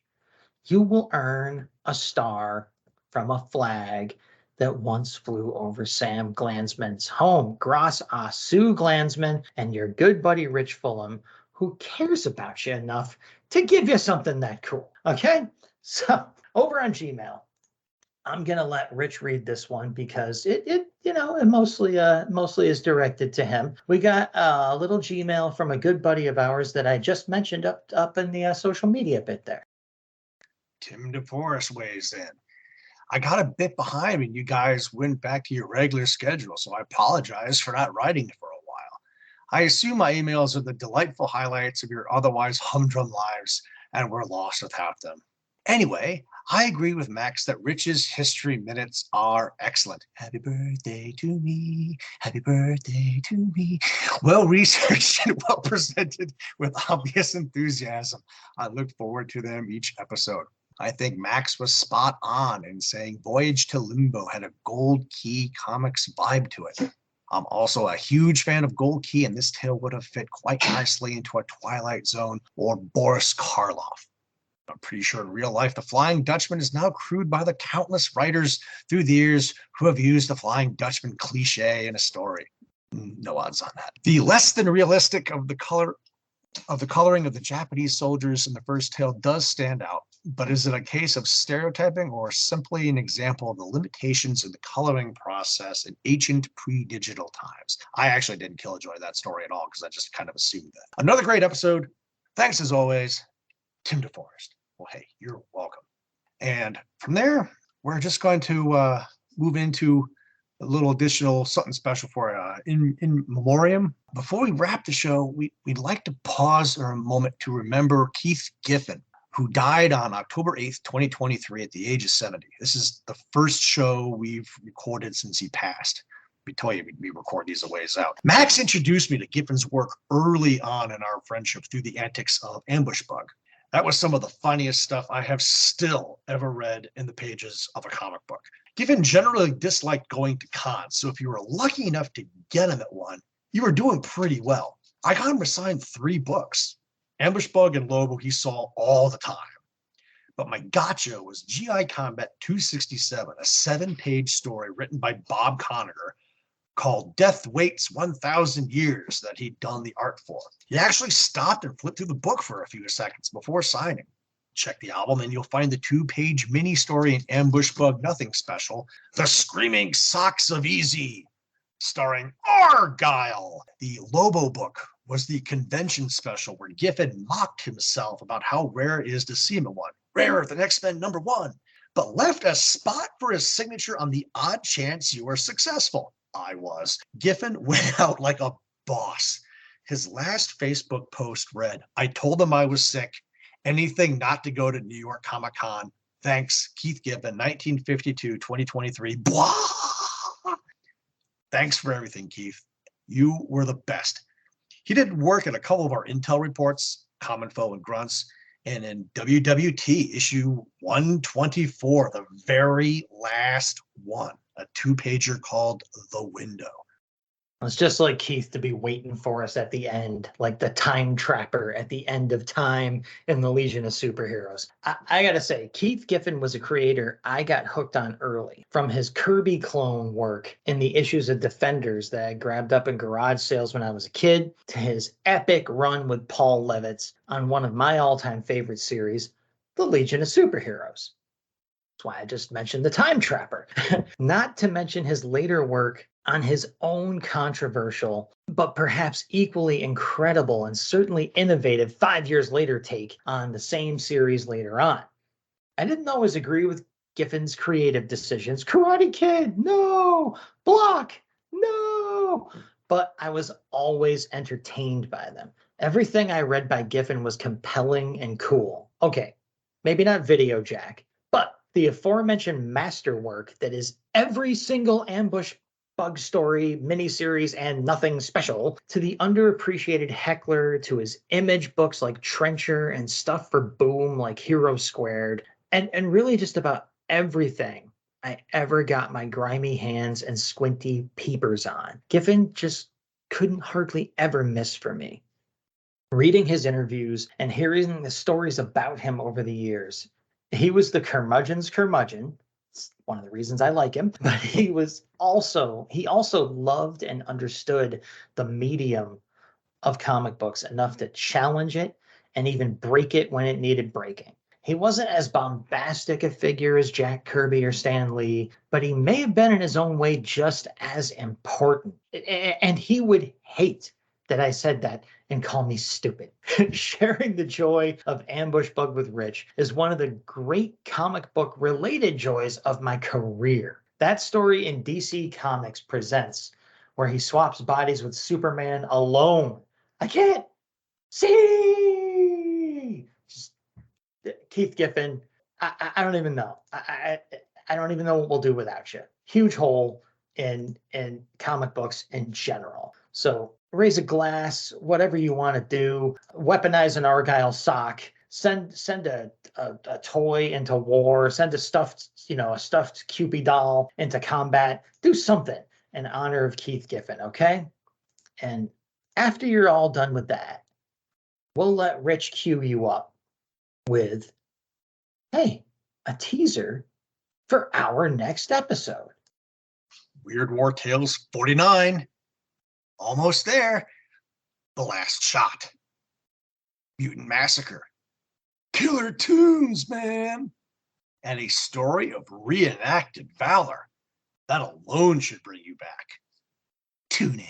you will earn a star from a flag that once flew over Sam Glanzman's home. Gras a Sue Glanzman and your good buddy Rich Fulham, who cares about you enough to give you something that cool. Okay? So over on Gmail, I'm gonna let Rich read this one because it mostly is directed to him. We got a little Gmail from a good buddy of ours that I just mentioned up in the social media bit there. Tim DeForest weighs in. I got a bit behind when you guys went back to your regular schedule, so I apologize for not writing for a while. I assume my emails are the delightful highlights of your otherwise humdrum lives, and we're lost without them. Anyway, I agree with Max that Rich's history minutes are excellent. Happy birthday to me. Happy birthday to me. Well researched and well presented with obvious enthusiasm. I look forward to them each episode. I think Max was spot on in saying Voyage to Limbo had a Gold Key Comics vibe to it. I'm also a huge fan of Gold Key, and this tale would have fit quite nicely into a Twilight Zone or Boris Karloff. I'm pretty sure in real life, the Flying Dutchman is now crewed by the countless writers through the years who have used the Flying Dutchman cliche in a story. No odds on that. The less than realistic of the coloring of the Japanese soldiers in the first tale does stand out, but is it a case of stereotyping or simply an example of the limitations of the coloring process in ancient pre-digital times? I actually didn't enjoy that story at all because I just kind of assumed that. Another great episode. Thanks as always, Tim DeForest. Well, hey, you're welcome. And from there, we're just going to move into a little additional something special for in memoriam. Before we wrap the show, we'd like to pause for a moment to remember Keith Giffen, who died on October 8th, 2023 at the age of 70. This is the first show we've recorded since he passed. We tell you, we record these a ways out. Max introduced me to Giffen's work early on in our friendship through the antics of Ambush Bug. That was some of the funniest stuff I have still ever read in the pages of a comic book. Giffen generally disliked going to cons, so if you were lucky enough to get him at one, you were doing pretty well. I got him assigned 3 books. Ambush Bug and Lobo he saw all the time. But my gotcha was GI Combat 267, a 7-page story written by Bob Conacher called Death Waits 1,000 Years that he'd done the art for. He actually stopped and flipped through the book for a few seconds before signing. Check the album and you'll find the 2-page mini-story and Ambush Bug Nothing special, The Screaming Socks of Easy, starring Argyle. The Lobo book was the convention special where Giffen mocked himself about how rare it is to see him in one. Rarer than X-Men #1, but left a spot for his signature on the odd chance you were successful. I was. Giffen went out like a boss. His last Facebook post read, I told him I was sick. Anything not to go to New York Comic Con. Thanks, Keith Giffen, 1952-2023. Blah! Thanks for everything, Keith. You were the best. He did work at a couple of our intel reports, Common Foe and Grunts, and in WWT issue 124, the very last one, a 2-pager called The Window. It's just like Keith to be waiting for us at the end, like the time trapper at the end of time in the Legion of Superheroes. I gotta say, Keith Giffen was a creator I got hooked on early. From his Kirby clone work in the issues of Defenders that I grabbed up in garage sales when I was a kid, to his epic run with Paul Levitz on one of my all-time favorite series, the Legion of Superheroes. That's why I just mentioned the Time Trapper. Not to mention his later work on his own controversial, but perhaps equally incredible and certainly innovative 5 years later take on the same series later on. I didn't always agree with Giffen's creative decisions. Karate Kid, no! Block, no! But I was always entertained by them. Everything I read by Giffen was compelling and cool. Okay, maybe not Video Jack, but the aforementioned masterwork that is every single Ambush Bug story, miniseries, and nothing special, to the underappreciated Heckler, to his image books like Trencher and stuff for Boom like Hero Squared, and really just about everything I ever got my grimy hands and squinty peepers on. Giffen just couldn't hardly ever miss for me. Reading his interviews and hearing the stories about him over the years, he was the curmudgeon's curmudgeon. It's one of the reasons I like him, but he also loved and understood the medium of comic books enough to challenge it and even break it when it needed breaking. He wasn't as bombastic a figure as Jack Kirby or Stan Lee, but he may have been in his own way just as important. And he would hate that I said that and call me stupid. Sharing the joy of Ambush Bug with Rich is one of the great comic book related joys of my career. That story in DC Comics Presents, where he swaps bodies with Superman alone. I can't see. Just, Keith Giffen, I don't even know. I don't even know what we'll do without you. Huge hole in comic books in general. So raise a glass, whatever you want to do, weaponize an Argyle sock, send a toy into war, send a stuffed Cupid doll into combat, do something in honor of Keith Giffen, okay? And after you're all done with that, we'll let Rich cue you up with, hey, a teaser for our next episode. Weird War Tales 49. Almost there. The Last Shot. Mutant Massacre. Killer Tunes, man. And a story of reenacted valor. That alone should bring you back. Tune in.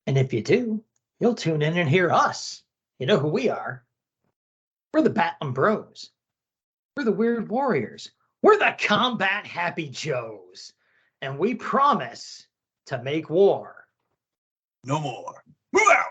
And if you do, you'll tune in and hear us. You know who we are. We're the Batlin Bros. We're the Weird Warriors. We're the Combat Happy Joes. And we promise to make war No more. Move out!